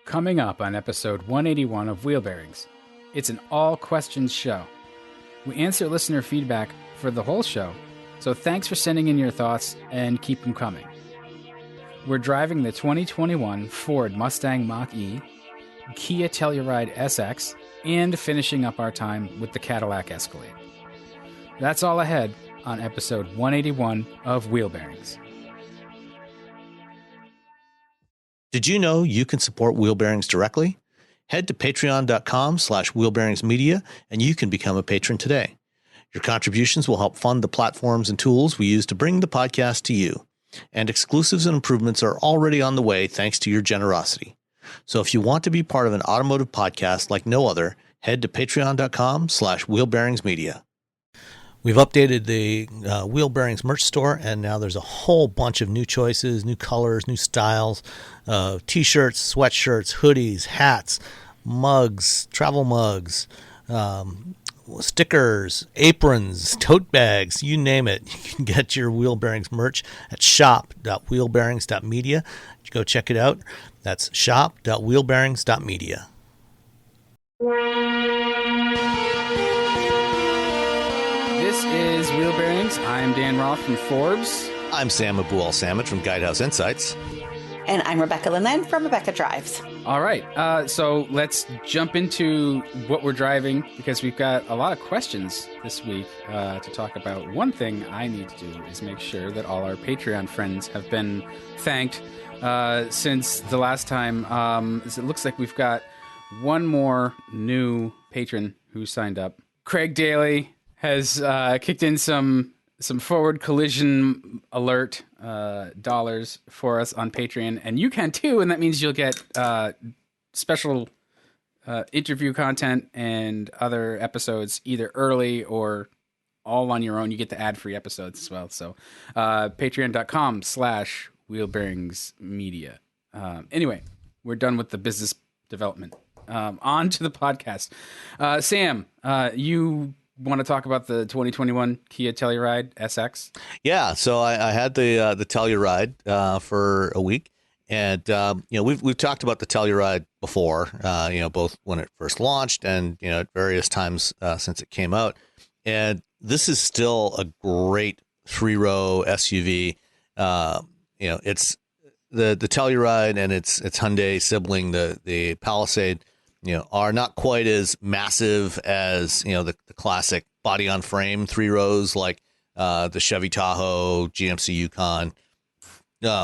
Coming up on episode 181 of Wheel Bearings, it's an all-questions show. We answer listener feedback for the whole show, so thanks for sending in your thoughts and keep them coming. We're driving the 2021 Ford Mustang Mach-E, Kia Telluride SX, and finishing up our time with the Cadillac Escalade. That's all ahead on episode 181 of Wheel Bearings. Did you know you can support Wheel Bearings directly? Head to patreon.com/wheelbearingsmedia and you can become a patron today. Your contributions will help fund the platforms and tools we use to bring the podcast to you. And exclusives and improvements are already on the way thanks to your generosity. So if you want to be part of an automotive podcast like no other, head to patreon.com/wheelbearingsmedia. We've updated the Wheel Bearings merch store, and now there's a whole bunch of new choices, new colors, new styles, t-shirts, sweatshirts, hoodies, hats, mugs, travel mugs, stickers, aprons, tote bags, you name it. You can get your Wheel Bearings merch at shop.wheelbearings.media. Go check it out. That's shop.wheelbearings.media. This is Wheel Bearings. I'm Dan Roth from Forbes. I'm Sam Abu-Al-Samad from Guidehouse Insights. And I'm Rebecca Linland from Rebecca Drives. All right, so let's jump into what we're driving because we've got a lot of questions this week to talk about. One thing I need to do is make sure that all our Patreon friends have been thanked since the last time. It looks like we've got one more new patron who signed up. Craig Daly has kicked in some forward collision alert dollars for us on Patreon, and you can too, and that means you'll get special interview content and other episodes either early or all on your own. You get the ad-free episodes as well. So patreon.com/wheelbearingsmedia. Anyway, we're done with the business development. On to the podcast. Sam, you want to talk about the 2021 Kia Telluride SX? Yeah, so I had the Telluride for a week, and we've talked about the Telluride before, both when it first launched and at various times since it came out, and this is still a great three-row SUV. It's the Telluride and its Hyundai sibling, the Palisade, are not quite as massive as, the classic body on frame three rows like the Chevy Tahoe, GMC Yukon,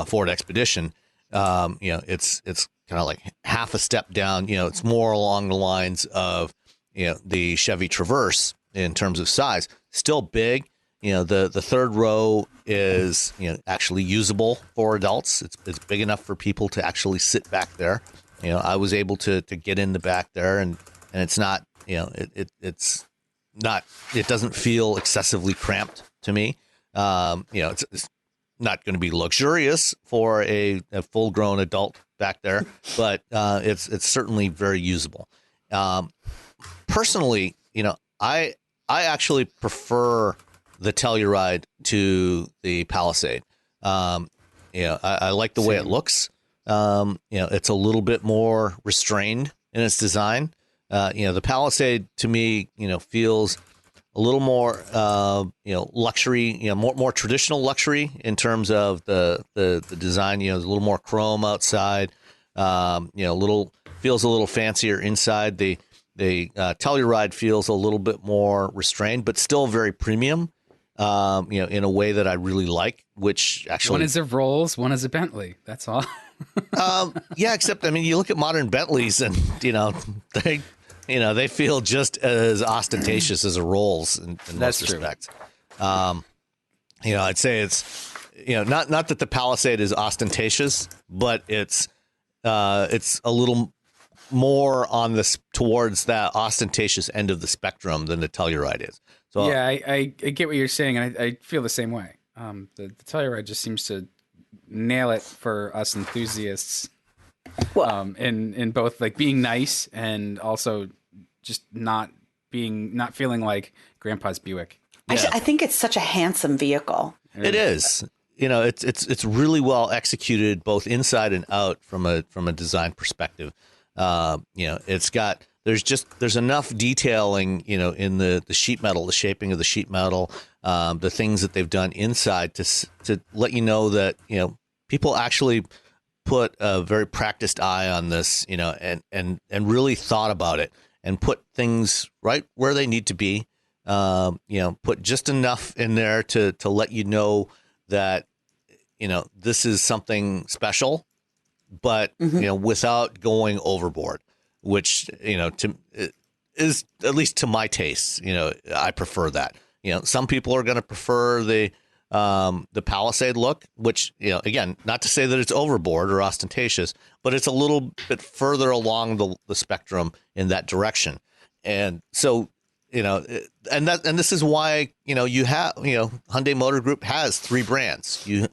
Ford Expedition. It's kind of like half a step down. It's more along the lines of, the Chevy Traverse in terms of size. Still big. The third row is, actually usable for adults. It's big enough for people to actually sit back there. I was able to get in the back there, and it's not, it's not, it doesn't feel excessively cramped to me. It's not going to be luxurious for a full-grown adult back there, but it's certainly very usable. Personally, I actually prefer the Telluride to the Palisade. I like the way it looks. It's a little bit more restrained in its design. The Palisade to me, feels a little more, luxury, more traditional luxury in terms of the design. There's a little more chrome outside. Feels a little fancier inside. The Telluride feels a little bit more restrained, but still very premium. In a way that I really like, which actually one is a Rolls, one is a Bentley. That's all. Yeah, except you look at modern Bentleys, and they feel just as ostentatious as a Rolls in most respects. I'd say it's not that the Palisade is ostentatious, but it's a little more on this towards that ostentatious end of the spectrum than the Telluride is. So yeah, I get what you're saying, and I feel the same way. The Telluride just seems to nail it for us enthusiasts. Well, in both like being nice and also just not feeling like Grandpa's Buick. Yeah. I think it's such a handsome vehicle. It is. It's really well executed both inside and out from a design perspective. There's enough detailing, in the sheet metal, the shaping of the sheet metal, the things that they've done inside to let you know that, people actually put a very practiced eye on this, and really thought about it and put things right where they need to be. Put just enough in there to let you know that, this is something special, but, without going overboard, which, is at least to my taste, I prefer that. Some people are going to prefer the Palisade look, which, again, not to say that it's overboard or ostentatious, but it's a little bit further along the spectrum in that direction. And so, and this is why, you have, Hyundai Motor Group has three brands. You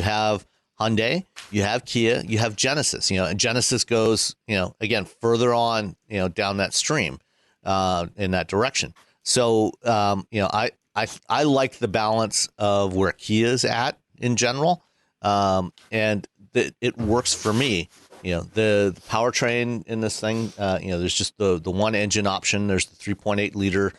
have Hyundai, you have Kia, you have Genesis, and Genesis goes, again, further on, down that stream, in that direction. So, I like the balance of where Kia's at in general. And it works for me. The powertrain in this thing, there's just the one engine option. There's the 3.8 liter,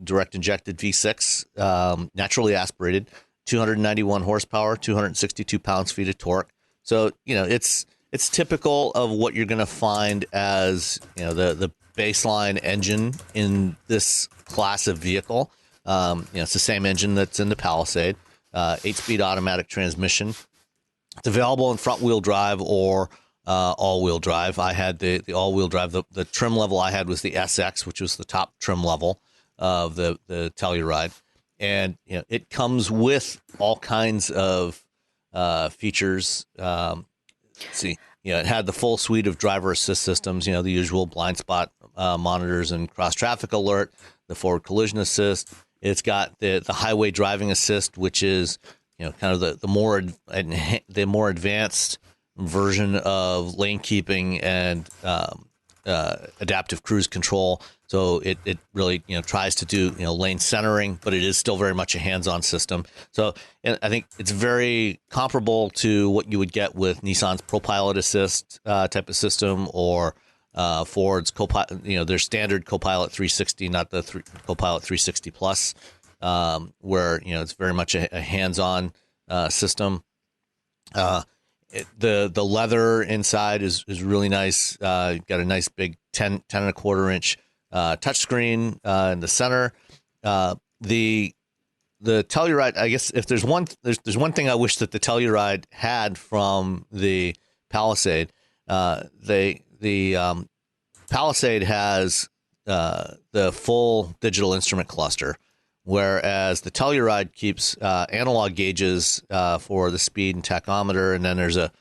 direct injected V6, naturally aspirated, 291 horsepower, 262 pounds-feet of torque. So, it's typical of what you're going to find as, the baseline engine in this class of vehicle. It's the same engine that's in the Palisade, 8-speed automatic transmission. It's available in front-wheel drive or all-wheel drive. I had the all-wheel drive. The trim level I had was the SX, which was the top trim level of the Telluride. And, it comes with all kinds of features. Let's see. It had the full suite of driver assist systems, the usual blind spot monitors and cross-traffic alert, the forward collision assist. It's got the highway driving assist, which is, kind of the more advanced version of lane keeping and adaptive cruise control. So it really, tries to do, lane centering, but it is still very much a hands-on system. So I think it's very comparable to what you would get with Nissan's ProPilot Assist type of system, or Ford's Copilot, their standard Copilot 360, not the Copilot 360 Plus, where, it's very much a hands-on system. The leather inside is really nice. Got a nice big 10 and a quarter inch touchscreen in the center. The Telluride, I guess, if there's one thing I wish that the Telluride had from the Palisade. The Palisade has the full digital instrument cluster, whereas the Telluride keeps analog gauges for the speed and tachometer, and then there's a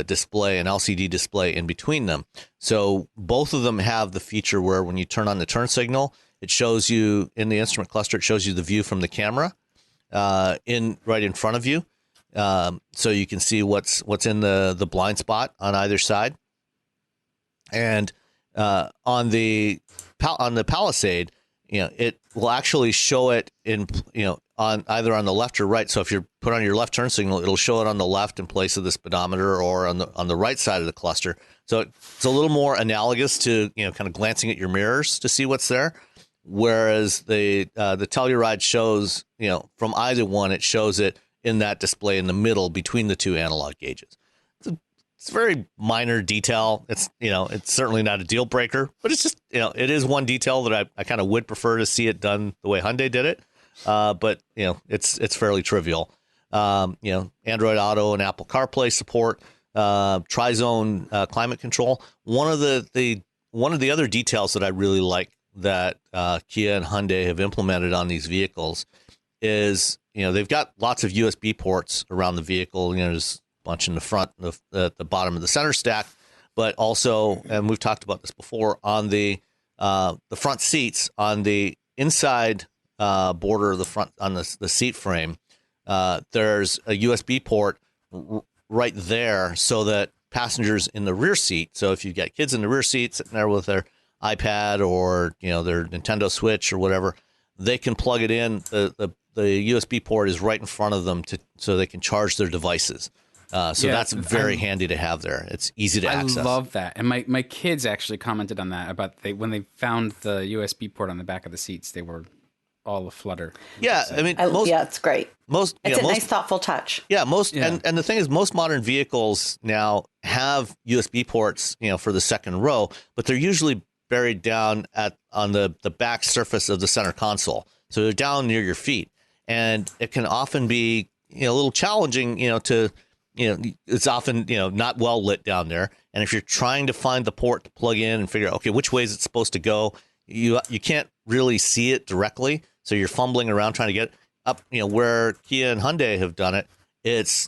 display, an LCD display in between them. So both of them have the feature where when you turn on the turn signal, it shows you in the instrument cluster, it shows you the view from the camera right in front of you. So you can see what's in the blind spot on either side. And on the Palisade, it will actually show it in, on either on the left or right. So if you put on your left turn signal, it'll show it on the left in place of the speedometer, or on the right side of the cluster. So it's a little more analogous to, kind of glancing at your mirrors to see what's there. Whereas the Telluride shows, from either one, it shows it in that display in the middle between the two analog gauges. It's a very minor detail. It's certainly not a deal breaker, but it's just, it is one detail that I kind of would prefer to see it done the way Hyundai did it. But it's fairly trivial. Android Auto and Apple CarPlay support, tri-zone climate control. One of the other details that I really like that Kia and Hyundai have implemented on these vehicles is, they've got lots of USB ports around the vehicle. There's bunch in the front, at the bottom of the center stack, but also, and we've talked about this before, on the front seats, on the inside border of the front, on the seat frame, there's a USB port right there, so that passengers in the rear seat, so if you've got kids in the rear seat sitting there with their iPad or their Nintendo Switch or whatever, they can plug it in. The USB port is right in front of them so they can charge their devices. So that's very handy to have there. It's easy to access. I love that. And my kids actually commented on that about when they found the USB port on the back of the seats, they were all aflutter. Yeah, I mean, it's great. It's a nice, thoughtful touch. Yeah, and the thing is, most modern vehicles now have USB ports, for the second row, but they're usually buried down on the back surface of the center console, so they're down near your feet, and it can often be a little challenging, it's often not well lit down there, and if you're trying to find the port to plug in and figure out which way is it supposed to go, you can't really see it directly. So you're fumbling around trying to get up, where Kia and Hyundai have done it. It's,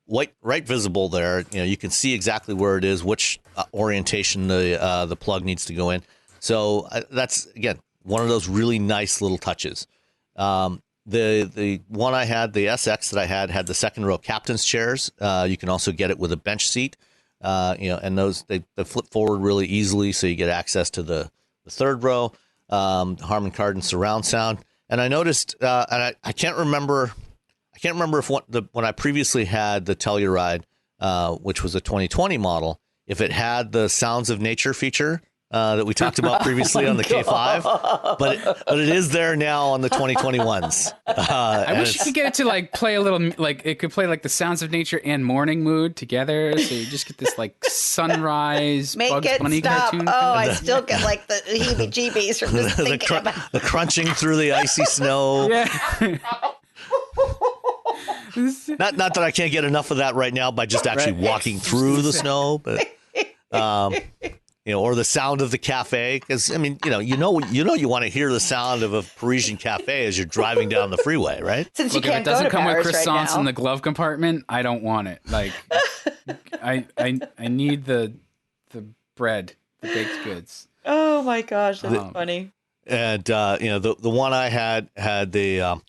right visible there. You can see exactly where it is, which orientation the plug needs to go in. So that's, again, one of those really nice little touches. The one I had, the SX that I had the second row captain's chairs. You can also get it with a bench seat, and those, they flip forward really easily. So you get access to the third row, Harman Kardon surround sound. And I noticed, and I can't remember if when I previously had the Telluride, which was a 2020 model, if it had the Sounds of Nature feature that we talked about previously on the K5, but it is there now on the 2021s. I wish you could get it to play a little, it could play the Sounds of Nature and Morning Mood together, so you just get this sunrise Bugs Bunny cartoon. Oh, I still get the heebie-jeebies from just thinking about the crunching through the icy snow. Yeah. Not that I can't get enough of that right now by just actually walking through the snow, but or the sound of the cafe, because I mean, you want to hear the sound of a Parisian cafe as you're driving down the freeway, right? Since Look, you can't if it doesn't go to come Paris with croissants right in the glove compartment, I don't want it. I need the bread, the baked goods. Oh my gosh, that's funny. And the one I had the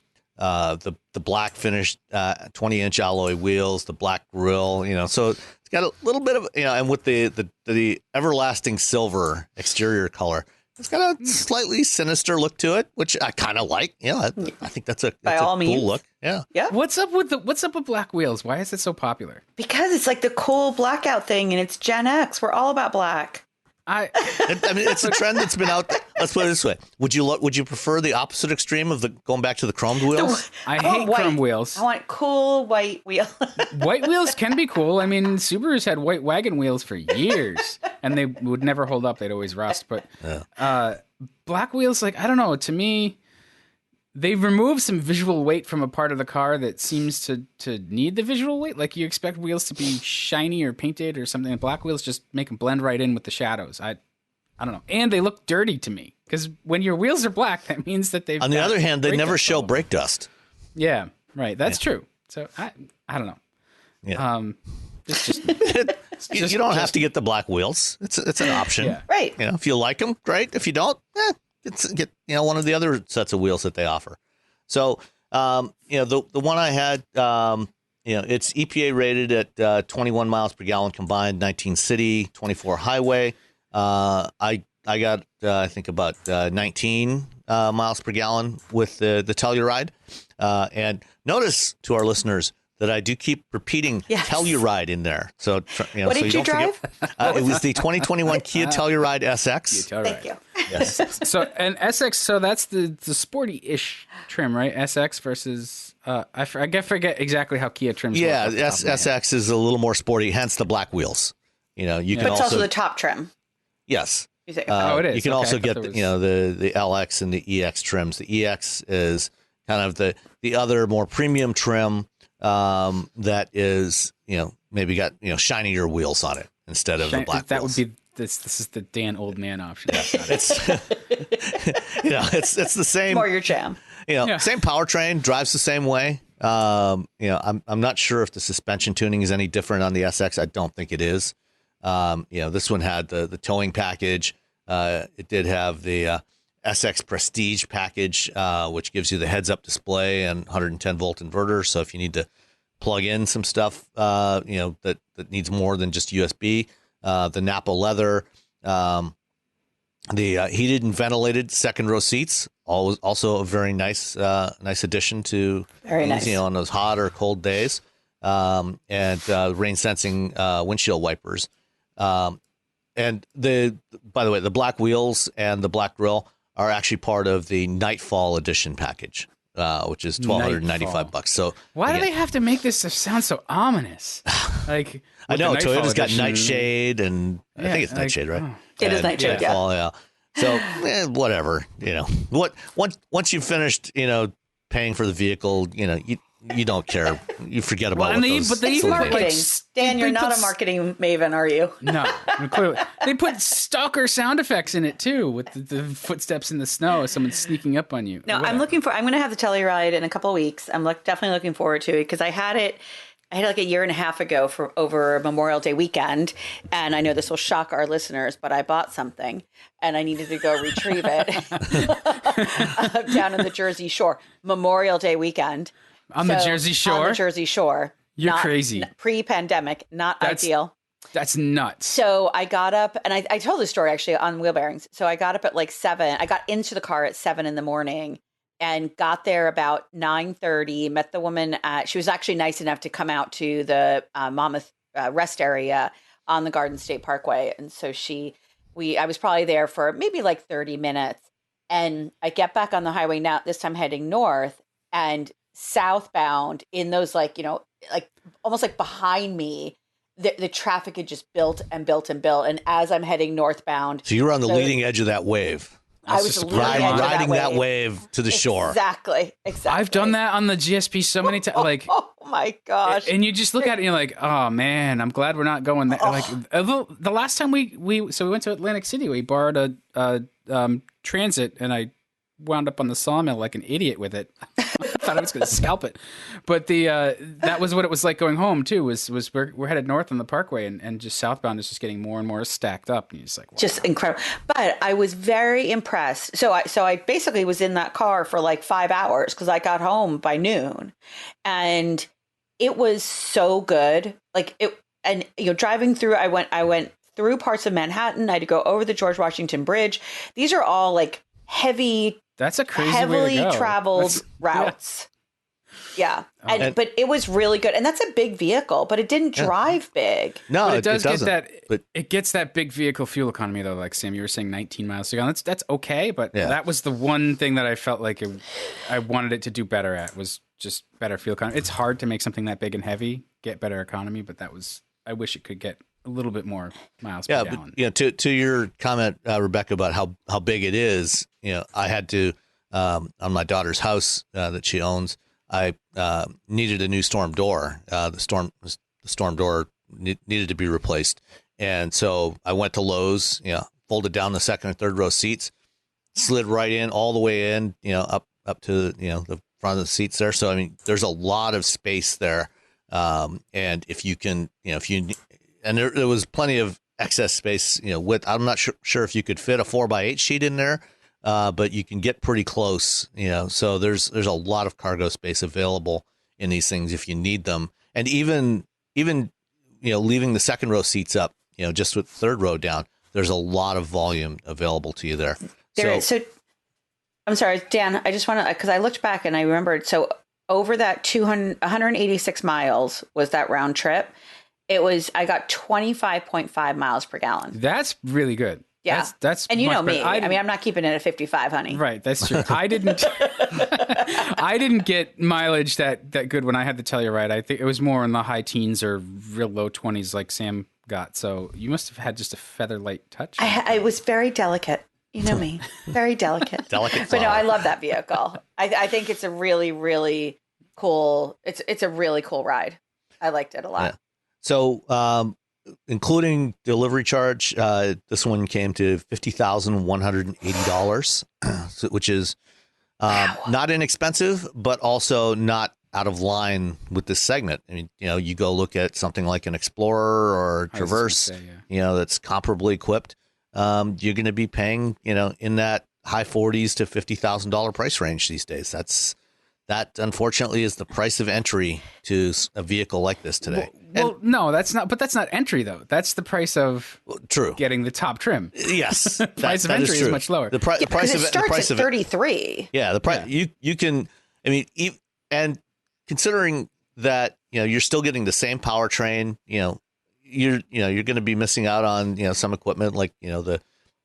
black finished 20-inch alloy wheels, the black grille, so it's got a little bit of, and with the everlasting silver exterior color, it's got a slightly sinister look to it, which I kind of like. I think that's a cool look. Yeah. Yeah. What's up with black wheels? Why is it so popular? Because it's the cool blackout thing, and it's Gen X. We're all about black. I mean, it's a trend that's been out. Let's put it this way: Would you prefer the opposite extreme of going back to the chromed wheels? I hate chrome wheels. I want cool white wheels. White wheels can be cool. I mean, Subarus had white wagon wheels for years, and they would never hold up. They'd always rust. But black wheels, I don't know. To me, they've removed some visual weight from a part of the car that seems to need the visual weight. You expect wheels to be shiny or painted or something. Black wheels just make them blend right in with the shadows. I don't know. And they look dirty to me, because when your wheels are black, that means that they've. On the other hand, they never show brake dust. Yeah, right. That's true. So I don't know. Yeah. You don't have to get the black wheels. It's an option. Yeah. Right. If you like them, great. If you don't, get one of the other sets of wheels that they offer. So the one I had, it's EPA rated at 21 miles per gallon combined, 19 city, 24 highway. I got I think about 19 miles per gallon with the Telluride. And notice, to our listeners, that I do keep repeating Telluride in there. So what did you drive? It was the 2021 Kia Telluride SX. Thank you. Yes. So an SX, so that's the sporty-ish trim, right? SX versus I forget exactly how Kia trims. Yeah, SX is a little more sporty, hence the black wheels. You can but it's also the top trim. Yes. It is. You can also get the LX and the EX trims. The EX is kind of the other more premium trim that is maybe got shinier wheels on it instead of the black that wheels. Would be this is the Dan old man option. It's it's the same. More your jam. Same powertrain, drives the same way. I'm not sure if the suspension tuning is any different on the SX. I don't think it is. This one had the towing package. It did have the SX Prestige package, which gives you the heads-up display and 110-volt inverter. So if you need to plug in some stuff, that needs more than just USB, the Napa leather, the heated and ventilated second-row seats, also a very nice addition to very nice. On those hot or cold days. and rain sensing windshield wipers. And by the way, the black wheels and the black grille are actually part of the Nightfall Edition package, which is $1,295. So why do they have to make this sound so ominous? Like I know Toyota's got Nightshade, and I think it's Nightshade, right? Oh. It is Nightshade, yeah. So whatever, once you've finished, paying for the vehicle, you don't care. You forget about but they even marketing. Dan, you're not a marketing maven, are you? No, clearly. They put stalker sound effects in it too, with the footsteps in the snow, someone sneaking up on you. No, I'm going to have the Telluride in a couple of weeks. I'm definitely looking forward to it because I had it like a year and a half ago for over Memorial Day weekend. And I know this will shock our listeners, but I bought something and I needed to go retrieve it down in the Jersey Shore. Memorial Day weekend. On the Jersey Shore? On the Jersey Shore. You're crazy. Pre-pandemic, ideal. That's nuts. So I got up, and I told this story actually on Wheel Bearings. So I got up at like 7. I got into the car at 7 in the morning and got there about 9:30. Met the woman she was actually nice enough to come out to the Monmouth rest area on the Garden State Parkway. And so I was probably there for maybe like 30 minutes. And I get back on the highway now, this time heading north, and southbound in those like almost like behind me, the traffic had just built and built and built. And as I'm heading northbound, so you were on the leading edge of that wave. I was riding that wave to the shore. Exactly. I've done that on the GSP so many times. Like, oh my gosh! And you just look at it and you're like, oh man, I'm glad we're not going there. Like the last time we went to Atlantic City, we borrowed a transit, and I wound up on the sawmill like an idiot with it. I thought I was going to scalp it, but that was what it was like going home too. Was we're headed north on the Parkway, and just southbound is just getting more and more stacked up. And you're just like, wow. Just incredible. But I was very impressed. So I basically was in that car for like 5 hours because I got home by noon, and it was so good. Like it, and driving through, I went through parts of Manhattan. I had to go over the George Washington Bridge. These are all like heavy. That's a crazy heavily way to go. traveled routes. Yeah. But it was really good. And that's a big vehicle, but it didn't drive big. No, but it does doesn't. It gets that big vehicle fuel economy though. Like Sam, you were saying 19 miles a gallon. That's okay. But that was the one thing that I felt like I wanted it to do better at, was just better fuel economy. It's hard to make something that big and heavy get better economy, but I wish it could get a little bit more miles per gallon. But, to your comment, Rebecca, about how big it is, I had to, on my daughter's house that she owns, I needed a new storm door. The storm door needed to be replaced. And so I went to Lowe's, folded down the second and third row seats, slid right in all the way in, up to, the front of the seats there. So, I mean, there's a lot of space there. And if you can, and there was plenty of excess space, I'm not sure if you could fit a 4x8 sheet in there, but you can get pretty close, so there's a lot of cargo space available in these things if you need them. And even, leaving the second row seats up, just with third row down, there's a lot of volume available to you there. So I'm sorry, Dan, I just want to, because I looked back and I remembered, so over that 186 miles was that round trip. I got 25.5 miles per gallon. That's really good. Yeah. That's and you know me. I mean, I'm not keeping it at 55, honey. Right. That's true. I didn't get mileage that good when I had the Telluride. I think it was more in the high teens or real low 20s like Sam got. So you must have had just a feather light touch. I was very delicate. You know me. Very delicate. Delicate. But no, I love that vehicle. I think it's a really, really cool. It's a really cool ride. I liked it a lot. Yeah. So, including delivery charge, this one came to $50,180, which is not inexpensive, but also not out of line with this segment. I mean, you go look at something like an Explorer or Traverse, that's comparably equipped. You're going to be paying, in that high 40s to $50,000 price range these days. That unfortunately is the price of entry to a vehicle like this today. Well, no, that's not. But that's not entry though. That's the price of getting the top trim. Yes, the price of entry is much lower. The price of it starts at 33. Yeah, the price you can. I mean, and considering that you're still getting the same powertrain. You're going to be missing out on some equipment like the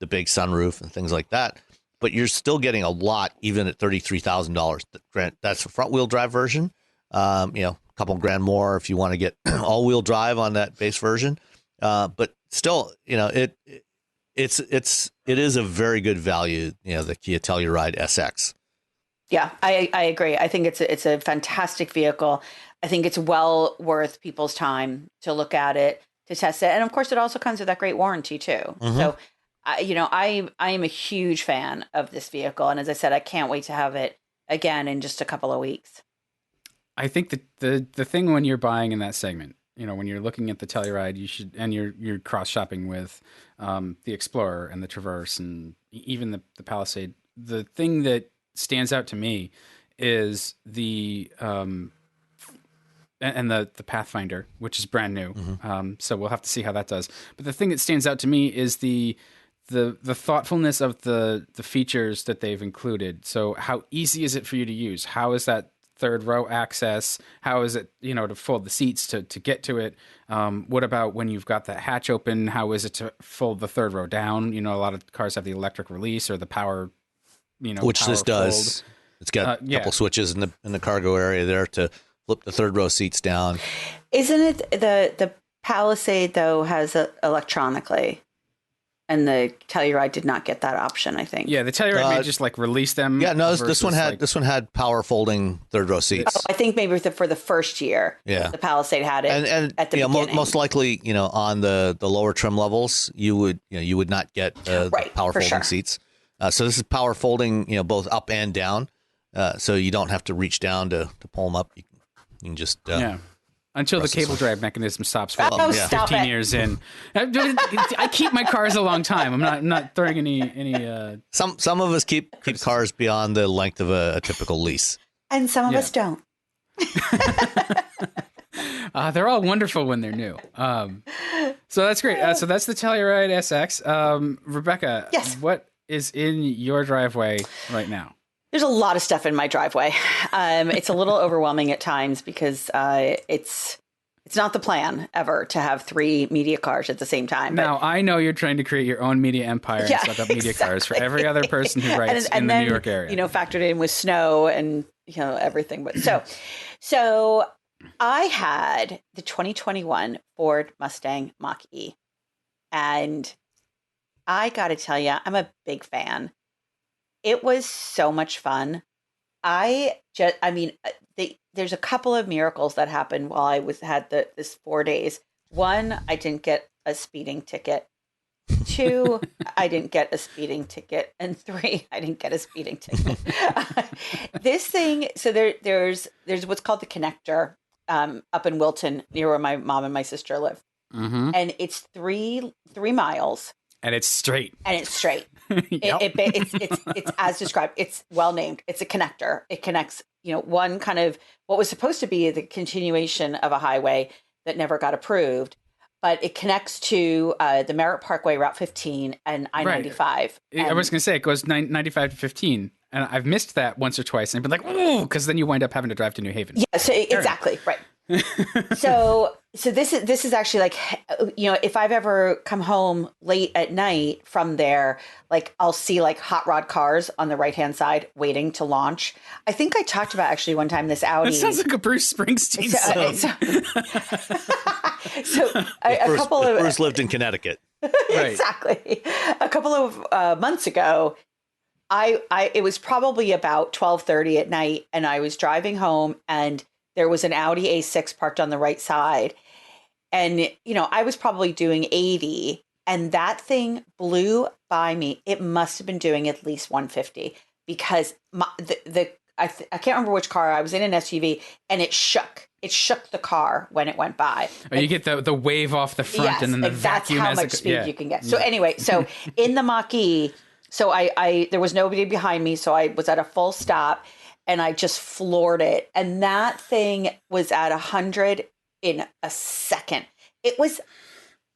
big sunroof and things like that. But you're still getting a lot, even at $33,000. That's a front wheel drive version. A couple grand more if you want to get all wheel drive on that base version. But still, it is a very good value. The Kia Telluride SX. Yeah, I agree. I think it's a fantastic vehicle. I think it's well worth people's time to look at it, to test it, and of course, it also comes with that great warranty too. Mm-hmm. So, I am a huge fan of this vehicle, and as I said, I can't wait to have it again in just a couple of weeks. I think the thing when you're buying in that segment, when you're looking at the Telluride, you should, and you're cross shopping with the Explorer and the Traverse and even the Palisade. The thing that stands out to me is the Pathfinder, which is brand new. Mm-hmm. So we'll have to see how that does. But the thing that stands out to me is the thoughtfulness of the features that they've included. So how easy is it for you to use? How is that third row access? How is it, to fold the seats to get to it? What about when you've got that hatch open? How is it to fold the third row down? A lot of cars have the electric release or the power, which power this does. fold. It's got a couple switches in the cargo area there to flip the third row seats down. Isn't it the Palisade though has electronically? And the Telluride did not get that option, I think. Yeah, the Telluride may just release them. Yeah, no, this one had power folding third row seats. Oh, I think maybe for the first year, the Palisade had it, and at the beginning. Most likely, on the lower trim levels, you would not get the power folding seats. So this is power folding, both up and down. So you don't have to reach down to pull them up. You can just until the cable drive mechanism stops. For stop 15 it. years in. I keep my cars a long time. I'm not throwing any. Some of us keep cars beyond the length of a typical lease, and some of us don't. They're all wonderful when they're new. So that's great. So that's the Telluride SX. Rebecca, yes. What is in your driveway right now? There's a lot of stuff in my driveway. It's a little overwhelming at times because it's not the plan ever to have 3 media cars at the same time. Now, I know you're trying to create your own media empire and set up media cars for every other person who writes in the New York area. Factored in with snow and everything. But so I had the 2021 Ford Mustang Mach-E, and I got to tell you, I'm a big fan. It was so much fun. There's a couple of miracles that happened while I had this 4 days. 1, I didn't get a speeding ticket. 2, I didn't get a speeding ticket. And 3, I didn't get a speeding ticket. This thing, so there's what's called the connector up in Wilton, near where my mom and my sister live. Mm-hmm. And it's 3 miles. And it's straight. Yep. It's as described. It's well named. It's a connector. It connects, one kind of what was supposed to be the continuation of a highway that never got approved, but it connects to the Merritt Parkway, Route 15, and I-95. Right. I was going to say it goes 95 to 15, and I've missed that once or twice, and I've been like, oh, because then you wind up having to drive to New Haven. Yeah, so exactly right. So this is actually like, if I've ever come home late at night from there, like I'll see like hot rod cars on the right hand side waiting to launch. I think I talked about actually one time this Audi. It sounds like a Bruce Springsteen song. A couple of Bruce lived in Connecticut. Right. Exactly. A couple of months ago, it was probably about 12:30 at night, and I was driving home, and there was an Audi A6 parked on the right side. And, I was probably doing 80, and that thing blew by me. It must have been doing at least 150 because I can't remember which car. I was in an SUV, and it shook. It shook the car when it went by. Oh, you get the wave off the front, and then the vacuum. That's how much speed you can get. So anyway, so in the Mach-E, so I there was nobody behind me, so I was at a full stop. And I just floored it. And that thing was at 100 in a second. It was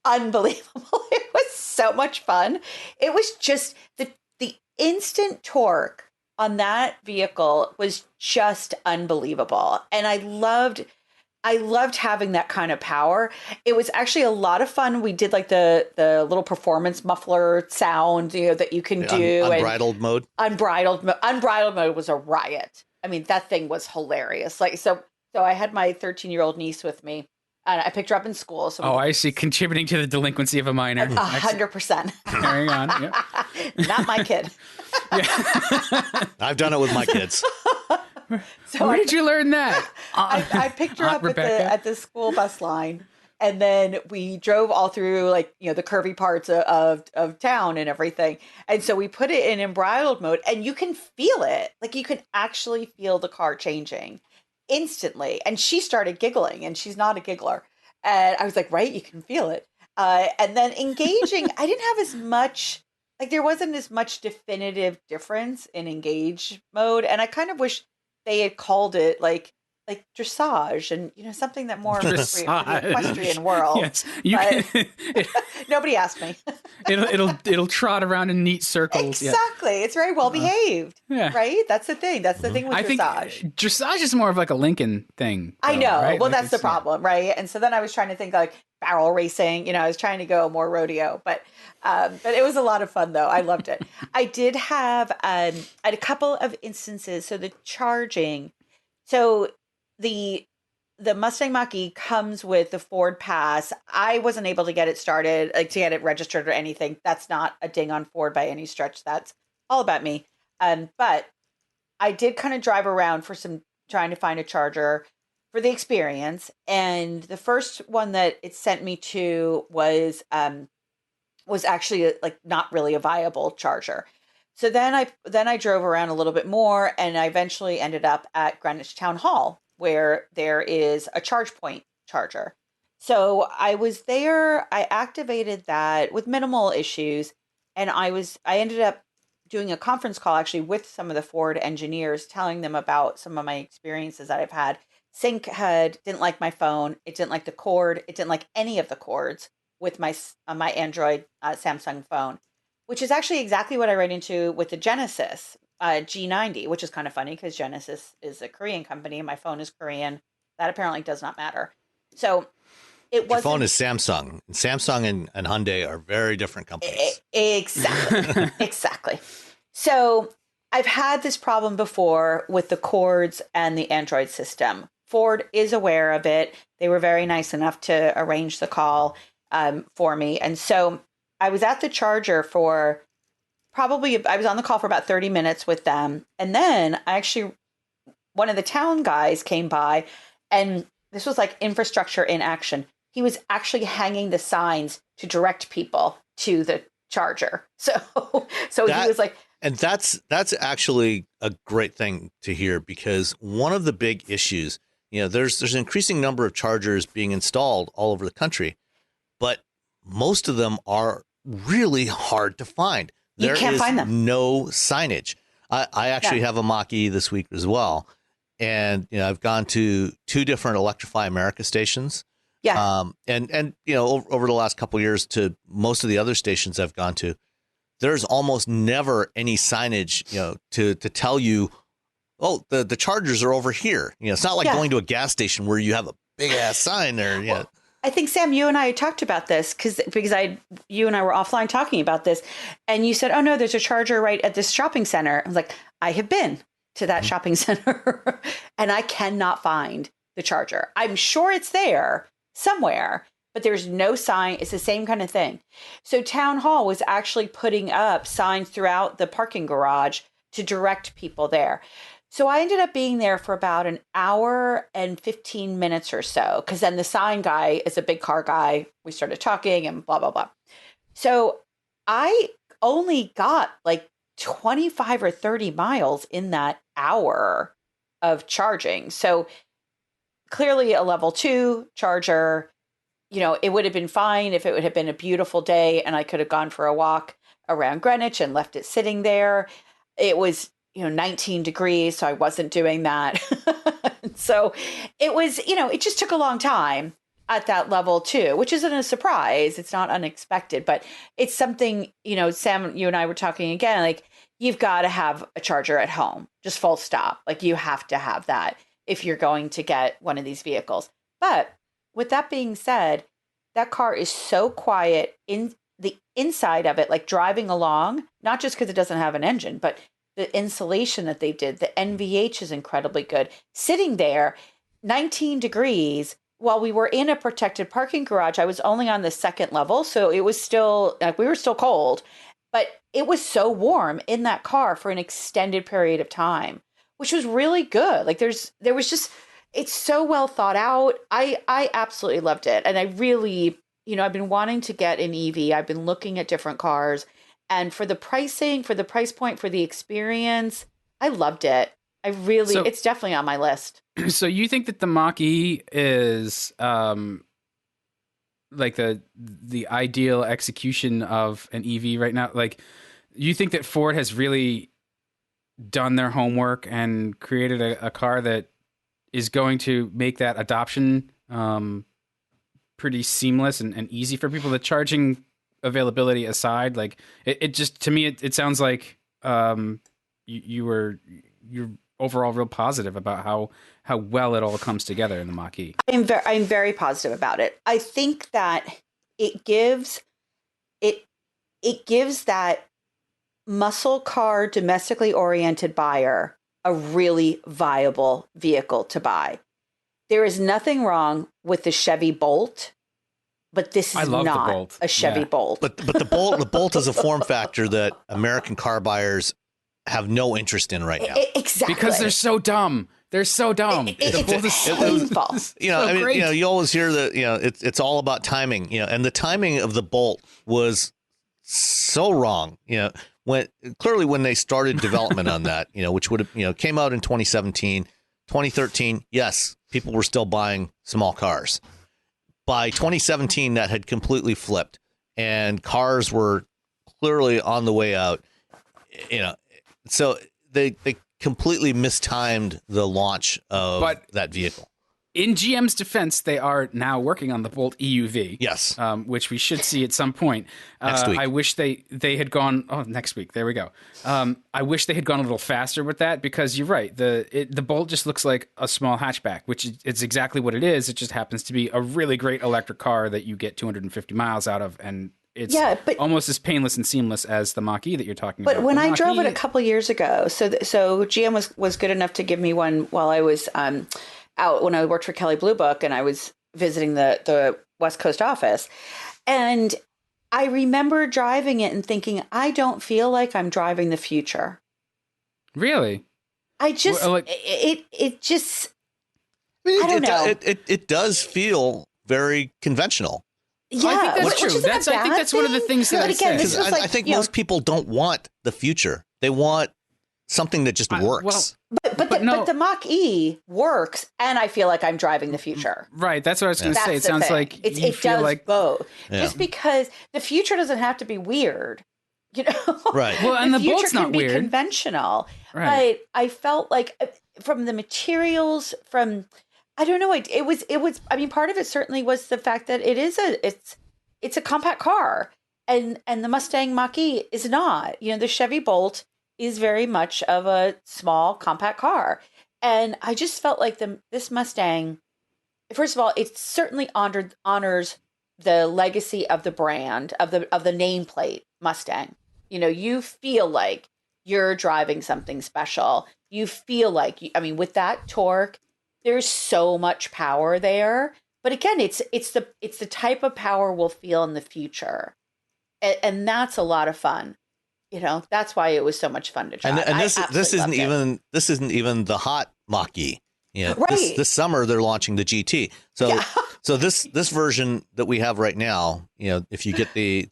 unbelievable. It was so much fun. It was just the instant torque on that vehicle was just unbelievable. And I I loved having that kind of power. It was actually a lot of fun. We did like the little performance muffler sound, that you can do. Unbridled mode. Unbridled mode was a riot. I mean, that thing was hilarious. Like, so I had my 13-year-old niece with me, and I picked her up in school. So I see. Contributing to the delinquency of a minor. 100%. Carrying on. Yep. Not my kid. I've done it with my kids. So where did you learn that? I picked her up at the school bus line, and then we drove all through the curvy parts of town and everything. And so we put it in unbridled mode, and you can feel it. Like, you can actually feel the car changing instantly. And she started giggling, and she's not a giggler. And I was like, right, you can feel it. And then engaging, I didn't have as much, there wasn't as much definitive difference in engage mode. And I kind of wish they had called it like dressage and something that more for the equestrian world. Yes, nobody asked me. it'll trot around in neat circles. Exactly, it's very well behaved. Right, that's the thing. That's the thing with dressage. Think dressage is more of like a Lincoln thing. I know. Right? Well, that's the problem, right? And so then I was trying to think like barrel racing. I was trying to go more rodeo, but it was a lot of fun though. I loved it. I did have I had a couple of instances. So the charging, so the Mustang Mach-E comes with the Ford Pass. I wasn't able to get it started, to get it registered or anything. That's not a ding on Ford by any stretch. That's all about me. But I did kind of drive around trying to find a charger for the experience. And the first one that it sent me to was actually not really a viable charger. So then I drove around a little bit more, and I eventually ended up at Greenwich Town Hall, where there is a charge point charger. So I was there, I activated that with minimal issues, and I ended up doing a conference call actually with some of the Ford engineers, telling them about some of my experiences that I've had. Sync didn't like my phone, it didn't like the cord, it didn't like any of the cords with my Android Samsung phone, which is actually exactly what I ran into with the Genesis G90, which is kind of funny because Genesis is a Korean company and my phone is Korean. That apparently does not matter. So it was. Your phone is Samsung. Samsung and Hyundai are very different companies. Exactly. Exactly. So I've had this problem before with the cords and the Android system. Ford is aware of it. They were very nice enough to arrange the call for me. And so I was at the charger for I was on the call for about 30 minutes with them. And then one of the town guys came by, and this was like infrastructure in action. He was actually hanging the signs to direct people to the charger. So he was like, and that's actually a great thing to hear, because one of the big issues, there's an increasing number of chargers being installed all over the country, but most of them are really hard to find. You can't find them. No signage. I actually have a Mach-E this week as well. And, I've gone to 2 different Electrify America stations. Yeah. And over the last couple of years to most of the other stations I've gone to, there's almost never any signage, to tell you, oh, the chargers are over here. It's not like going to a gas station where you have a big ass sign there. Yeah. Well, I think, Sam, you and I talked about this because you and I were offline talking about this, and you said, oh no, there's a charger right at this shopping center. I was like, I have been to that shopping center and I cannot find the charger. I'm sure it's there somewhere, but there's no sign. It's the same kind of thing. So Town Hall was actually putting up signs throughout the parking garage to direct people there. So I ended up being there for about an hour and 15 minutes or so, because then the sign guy is a big car guy. We started talking and blah, blah, blah. So I only got 25 or 30 miles in that hour of charging. So clearly a level 2 charger, it would have been fine if it would have been a beautiful day and I could have gone for a walk around Greenwich and left it sitting there. It was 19 degrees, so I wasn't doing that. So it was, it just took a long time at that level 2, which isn't a surprise. It's not unexpected, but it's something, Sam, you and I were talking again, you've got to have a charger at home, just full stop. You have to have that if you're going to get one of these vehicles. But with that being said, that car is so quiet in the inside of it, like driving along, not just because it doesn't have an engine, but the insulation that they did, the NVH is incredibly good. Sitting there, 19 degrees, while we were in a protected parking garage, I was only on the second level. So it was still, like, we were still cold, but it was so warm in that car for an extended period of time, which was really good. Like there was just, it's so well thought out. I absolutely loved it. And I really, I've been wanting to get an EV. I've been looking at different cars, and for the pricing, for the price point, for the experience, I loved it. It's definitely on my list. So you think that the Mach-E is like the ideal execution of an EV right now? Like, you think that Ford has really done their homework and created a car that is going to make that adoption pretty seamless and easy for people? The charging availability aside, like it just, to me, it sounds like you're overall real positive about how well it all comes together in the Mach-E. I'm very positive about it. I think that it gives that muscle car, domestically oriented buyer a really viable vehicle to buy. There is nothing wrong with the Chevy Bolt, but this is not a Chevy Bolt. But the Bolt is a form factor that American car buyers have no interest in right now. Exactly. Because they're so dumb. They're so dumb. It's painful. You always hear that, it's all about timing, and the timing of the Bolt was so wrong, when they started development on that, which would have, came out in 2017, 2013. Yes, people were still buying small cars. By 2017, that had completely flipped, and cars were clearly on the way out, so they completely mistimed the launch of that vehicle. In GM's defense, they are now working on the Bolt EUV. Yes. Which we should see at some point. Next week. I wish they had gone... Oh, next week. There we go. I wish they had gone a little faster with that, because you're right. The Bolt just looks like a small hatchback, which it's exactly what it is. It just happens to be a really great electric car that you get 250 miles out of, and it's almost as painless and seamless as the Mach-E that you're talking about. But when I drove it a couple years ago, so GM was good enough to give me one while I was... out when I worked for Kelley Blue Book, and I was visiting the West Coast office. And I remember driving it and thinking, I don't feel like I'm driving the future. Really? I just, it just, I don't know. It does feel very conventional. Yeah, I think that's true. I think that's one of the things that I said. I think most people don't want the future. They want something that just works. But the Mach-E works, and I feel like I'm driving the future. Right, that's what I was going to say. It sounds like it does like both. Yeah. Just because the future doesn't have to be weird, Right. Well, and the Bolt's not weird. Conventional. Right. But I felt like from the materials, I don't know. It was. I mean, part of it certainly was the fact that it's a compact car, and the Mustang Mach-E is not. The Chevy Bolt is very much of a small compact car. And I just felt like this Mustang, first of all, it certainly honors the legacy of the brand, of the nameplate Mustang. You feel like you're driving something special. You feel like, with that torque, there's so much power there. But again, it's the type of power we'll feel in the future. And that's a lot of fun. That's why it was so much fun to drive. And this isn't even the hot Mach-E. Right. This summer they're launching the GT. So this version that we have right now, if you get the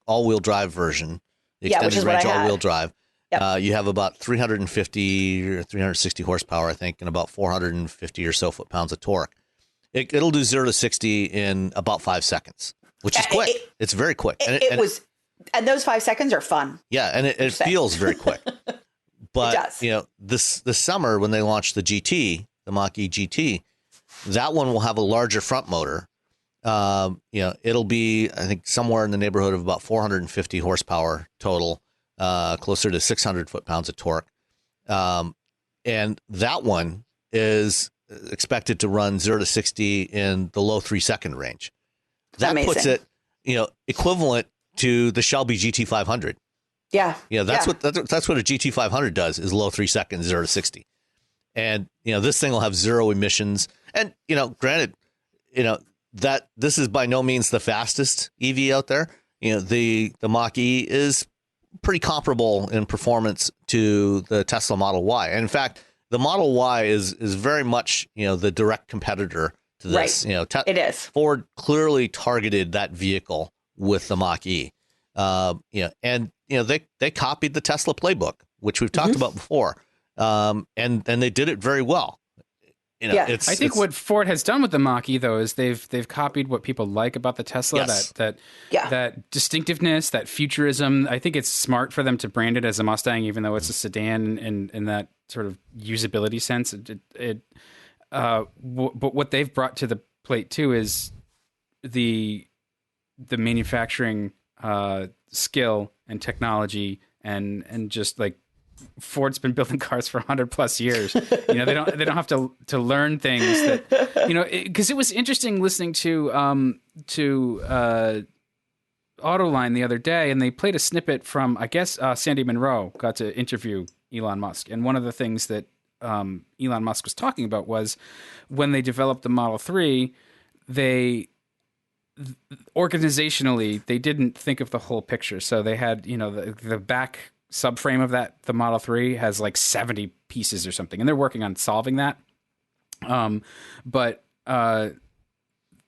all-wheel drive version, the extended range all-wheel drive, you have about 350 or 360 horsepower, I think, and about 450 or so foot-pounds of torque. It'll do 0 to 60 in about 5 seconds, which is quick. It's very quick. And those 5 seconds are fun. Yeah, and it feels very quick. But it does. This summer when they launch the GT, the Mach-E GT, that one will have a larger front motor. It'll be, I think, somewhere in the neighborhood of about 450 horsepower total, closer to 600 foot-pounds of torque. And that one is expected to run 0 to 60 in the low 3-second range. That amazing. puts it, equivalent to the Shelby GT500. Yeah. That's what a GT500 does, is low 3 seconds, 0 to 60. And, this thing will have zero emissions. And, granted, that this is by no means the fastest EV out there. The Mach-E is pretty comparable in performance to the Tesla Model Y. And in fact, the Model Y is very much, the direct competitor to this. Right. It is. Ford clearly targeted that vehicle with the Mach-E. And they copied the Tesla playbook, which we've talked about before. And they did it very well. I think what Ford has done with the Mach-E, though, is they've copied what people like about the Tesla, yes. that distinctiveness, that futurism. I think it's smart for them to brand it as a Mustang, even though it's a sedan in that sort of usability sense. But what they've brought to the plate too is the manufacturing skill and technology and just like Ford's been building cars for 100 plus years. They don't have to learn things that, because it was interesting listening to Autoline the other day, and they played a snippet from, I guess, Sandy Munro got to interview Elon Musk. And one of the things that Elon Musk was talking about was when they developed the Model 3, organizationally, they didn't think of the whole picture. So they had, the back subframe of the Model 3 has like 70 pieces or something, and they're working on solving that. But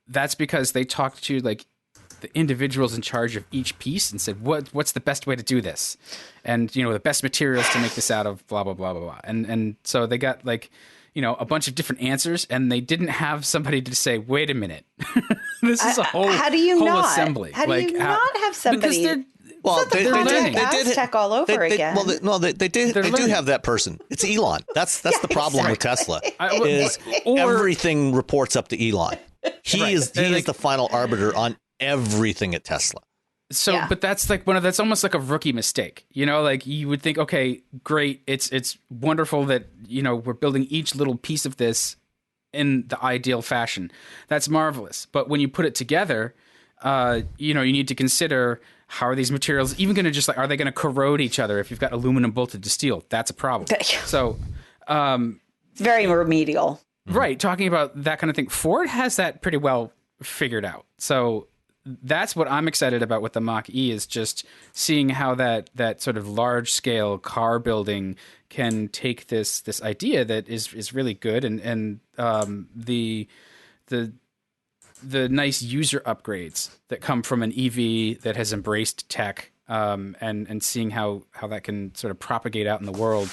that's because they talked to like the individuals in charge of each piece and said, what's the best way to do this? And, the best materials to make this out of, blah, blah, blah, blah, blah. And so they got like, a bunch of different answers, and they didn't have somebody to say, wait a minute, this is a whole assembly. How do you not have somebody? Because they did tech all over again. They do have that person. It's Elon. That's the problem with Tesla. Everything reports up to Elon. He is the final arbiter on everything at Tesla. So, but that's like that's almost like a rookie mistake. Like you would think, okay, great, it's wonderful that we're building each little piece of this in the ideal fashion. That's marvelous. But when you put it together, you need to consider, how are these materials even going to are they going to corrode each other if you've got aluminum bolted to steel? That's a problem. So, it's very remedial. Right. Talking about that kind of thing. Ford has that pretty well figured out. So that's what I'm excited about with the Mach-E, is just seeing how that sort of large scale car building can take this idea that is really good and the nice user upgrades that come from an EV that has embraced tech, and seeing how that can sort of propagate out in the world,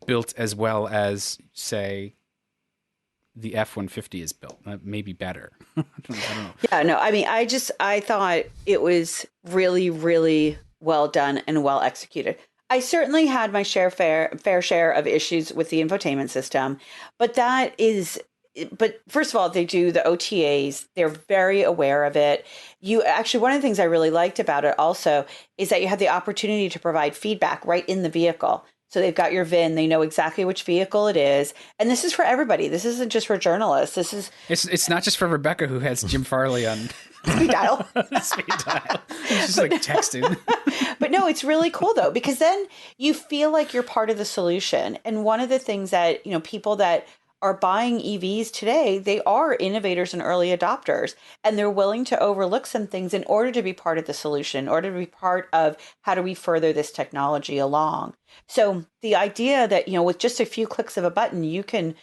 built as well as, say, the F-150 is built, maybe better. I don't know. Yeah, no, I mean, I thought it was really, really well done and well executed. I certainly had my fair share of issues with the infotainment system, but first of all, they do the OTAs. They're very aware of it. One of the things I really liked about it also is that you have the opportunity to provide feedback right in the vehicle. So they've got your VIN. They know exactly which vehicle it is. And this is for everybody. This isn't just for journalists. It's not just for Rebecca, who has Jim Farley on speed dial. Speed dial. She's like texting. But no, it's really cool though, because then you feel like you're part of the solution. And one of the things that, people that are buying EVs today, they are innovators and early adopters, and they're willing to overlook some things in order to be part of the solution, in order to be part of how do we further this technology along. So the idea that, with just a few clicks of a button, you can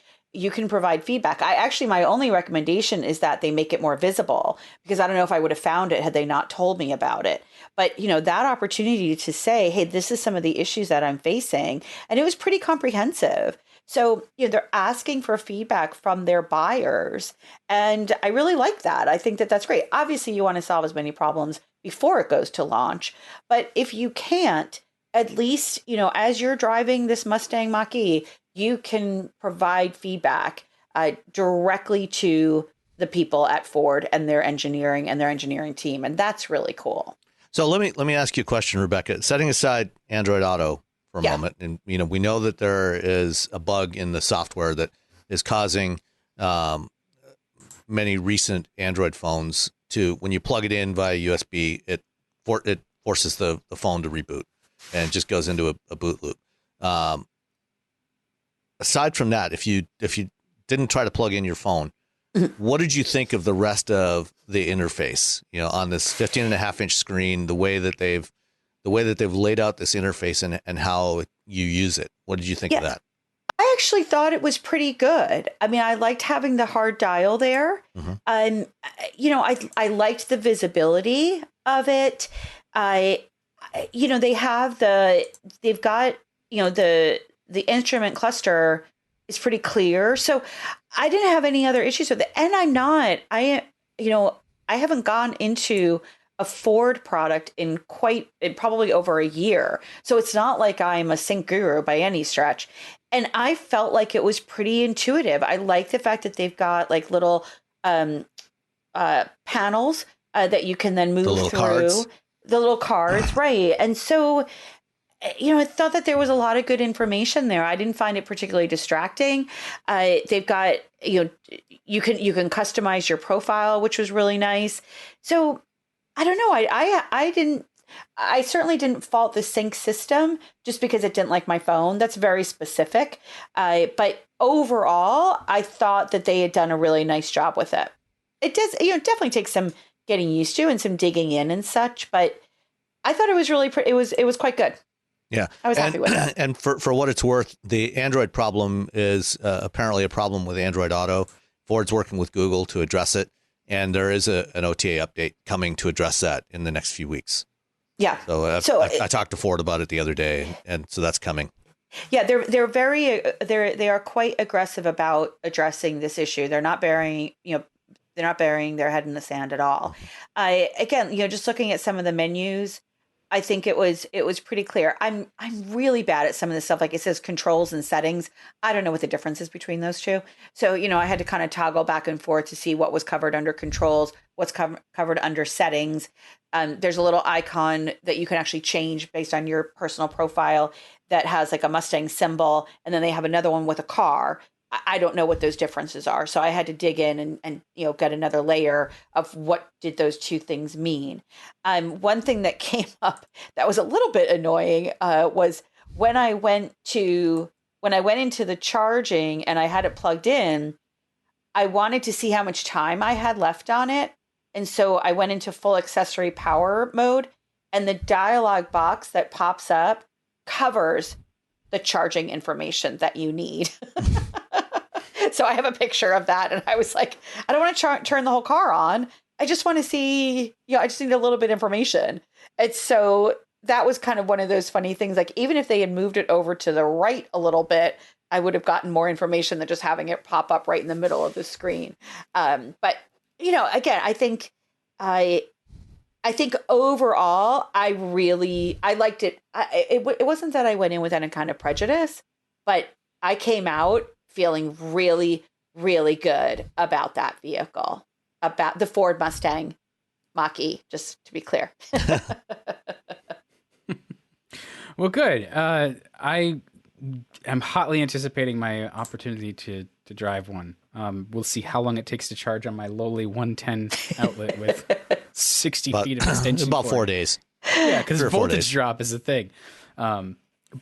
provide feedback. My only recommendation is that they make it more visible, because I don't know if I would have found it had they not told me about it. But, that opportunity to say, hey, this is some of the issues that I'm facing. And it was pretty comprehensive. So, they're asking for feedback from their buyers. And I really like that. I think that that's great. Obviously, you want to solve as many problems before it goes to launch. But if you can't, at least, as you're driving this Mustang Mach-E, you can provide feedback directly to the people at Ford and their engineering team. And that's really cool. So let me ask you a question, Rebecca. Setting aside Android Auto for a moment, and we know that there is a bug in the software that is causing many recent Android phones to, when you plug it in via USB, it forces the phone to reboot and just goes into a boot loop. Aside from that, if you didn't try to plug in your phone, what did you think of the rest of the interface? On this 15.5-inch screen, the way that they've laid out this interface and how you use it. What did you think of that? I actually thought it was pretty good. I mean, I liked having the hard dial there. I liked the visibility of it. They've got the instrument cluster is pretty clear. So I didn't have any other issues with it. And I haven't gone into a Ford product in probably over a year. So it's not like I'm a sync guru by any stretch. And I felt like it was pretty intuitive. I like the fact that they've got like little panels that you can then move through. Cards. The little cards, right. And so, I thought that there was a lot of good information there. I didn't find it particularly distracting. They've got, you can customize your profile, which was really nice. So I don't know. I certainly didn't fault the sync system just because it didn't like my phone. That's very specific. But overall, I thought that they had done a really nice job with it. It does, definitely takes some getting used to and some digging in and such, but I thought it was really it was quite good. Yeah. I was happy with it. And for what it's worth, the Android problem is apparently a problem with Android Auto. Ford's working with Google to address it. And there is an OTA update coming to address that in the next few weeks. Yeah. So I talked to Ford about it the other day, and so that's coming. Yeah, they are quite aggressive about addressing this issue. They're not burying their head in the sand at all. Again, just looking at some of the menus, I think it was pretty clear. I'm really bad at some of this stuff. Like it says controls and settings. I don't know what the difference is between those two. So, I had to kind of toggle back and forth to see what was covered under controls, what's covered under settings. There's a little icon that you can actually change based on your personal profile that has like a Mustang symbol. And then they have another one with a car. I don't know what those differences are. So I had to dig in and get another layer of what did those two things mean. One thing that came up that was a little bit annoying was when I went into the charging and I had it plugged in, I wanted to see how much time I had left on it. And so I went into full accessory power mode, and the dialog box that pops up covers the charging information that you need. So I have a picture of that. And I was like, I don't want to turn the whole car on. I just want to see, I just need a little bit of information. And so that was kind of one of those funny things. Like even if they had moved it over to the right a little bit, I would have gotten more information than just having it pop up right in the middle of the screen. But, again, I think overall, I liked it. It wasn't that I went in with any kind of prejudice, but I came out feeling really, really good about that vehicle, about the Ford Mustang Mach-E, just to be clear. Well, good. I am hotly anticipating my opportunity to drive one. We'll see how long it takes to charge on my lowly 110 outlet with 60 feet of extension. About 4 days. Yeah, because voltage drop is a thing.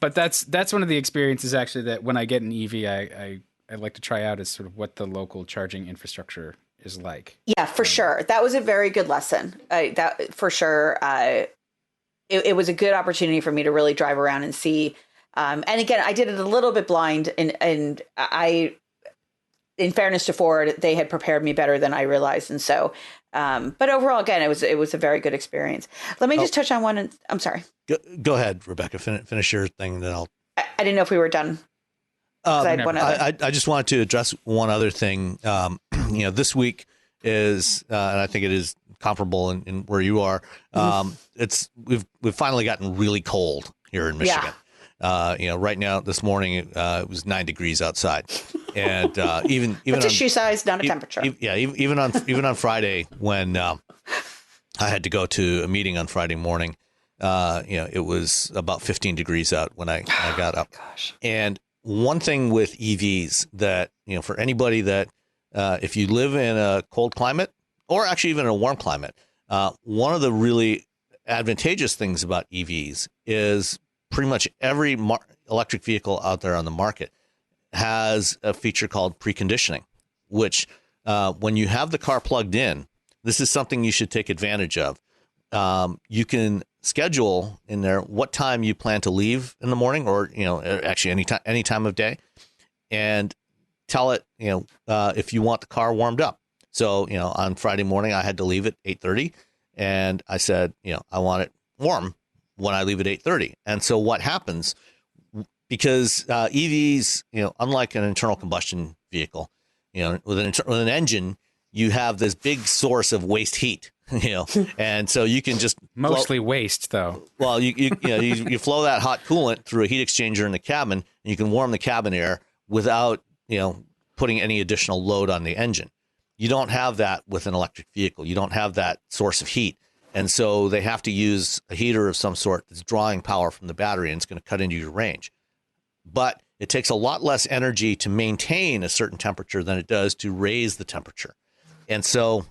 But that's one of the experiences actually that when I get an EV, I like to try out is sort of what the local charging infrastructure is like. Yeah, for sure. That was a very good lesson. That for sure. It was a good opportunity for me to really drive around and see. And again, I did it a little bit blind, and I, in fairness to Ford, they had prepared me better than I realized, and so. But overall, again, it was a very good experience. Let me just touch on one. I'm sorry. Go ahead, Rebecca. Finish your thing, then I'll. I didn't know if we were done. I just wanted to address one other thing. This week is, and I think it is comparable in where you are. We've finally gotten really cold here in Michigan. Yeah. Right now, this morning it was 9 degrees outside, and even it's a shoe size, not a temperature. Even on Friday when I had to go to a meeting on Friday morning, it was about 15 degrees out when I got up. Gosh. And one thing with EVs that, for anybody that, if you live in a cold climate or actually even in a warm climate, one of the really advantageous things about EVs is pretty much every electric vehicle out there on the market has a feature called preconditioning, which when you have the car plugged in, this is something you should take advantage of. You can schedule in there what time you plan to leave in the morning, or actually any time of day, and tell it if you want the car warmed up. So on Friday morning I had to leave at 8:30, and I said I want it warm when I leave at 8:30. And so what happens, because EVs, unlike an internal combustion vehicle, with an engine, you have this big source of waste heat. And so you can just mostly waste though. Well, you flow that hot coolant through a heat exchanger in the cabin, and you can warm the cabin air without putting any additional load on the engine. You don't have that with an electric vehicle. You don't have that source of heat, and so they have to use a heater of some sort that's drawing power from the battery, and it's going to cut into your range. But it takes a lot less energy to maintain a certain temperature than it does to raise the temperature, and so.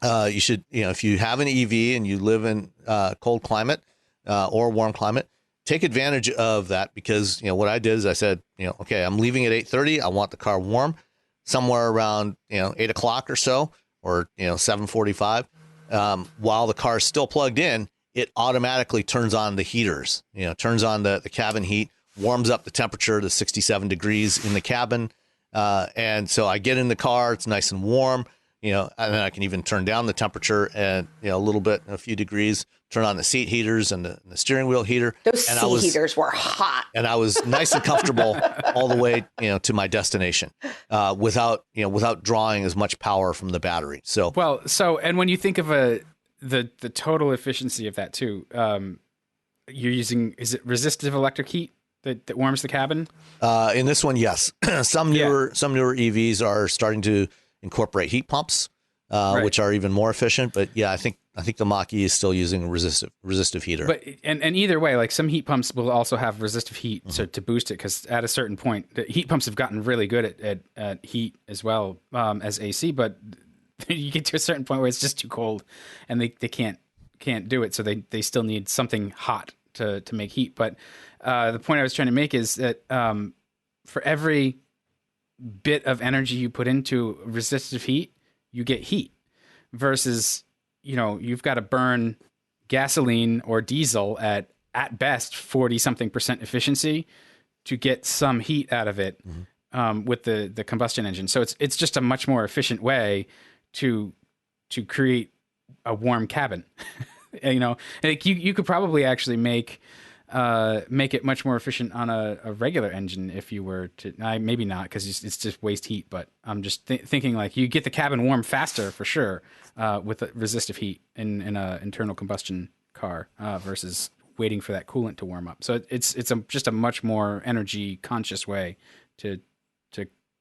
You should, if you have an EV and you live in cold climate or warm climate, take advantage of that, because, what I did is I said, okay, I'm leaving at 8:30. I want the car warm somewhere around, 8 o'clock or so, or, 7:45. While the car is still plugged in, it automatically turns on the heaters, turns on the cabin heat, warms up the temperature to 67 degrees in the cabin. And so I get in the car, it's nice and warm. And then I can even turn down the temperature and, a little bit, a few degrees, turn on the seat heaters and the steering wheel heater. Those seat heaters were hot. And I was nice and comfortable all the way, to my destination, without drawing as much power from the battery. So, and when you think of the total efficiency of that too, you're using, is it resistive electric heat that warms the cabin? In this one, yes. Some newer EVs are starting to incorporate heat pumps, right, which are even more efficient. But yeah, I think the Mach-E is still using a resistive heater. But and either way, like some heat pumps will also have resistive heat to boost it, because at a certain point, the heat pumps have gotten really good at heat as well as AC. But you get to a certain point where it's just too cold, and they can't do it. So they still need something hot to make heat. But the point I was trying to make is that for every bit of energy you put into resistive heat, you get heat, versus you've got to burn gasoline or diesel at best 40-something% efficiency to get some heat out of it, with the combustion engine. So it's just a much more efficient way to create a warm cabin. Like you could probably actually make it much more efficient on a regular engine if you were to. Maybe not, because it's just waste heat. But I'm just thinking, like, you get the cabin warm faster for sure with resistive heat in an internal combustion car versus waiting for that coolant to warm up. So it's just a much more energy conscious way to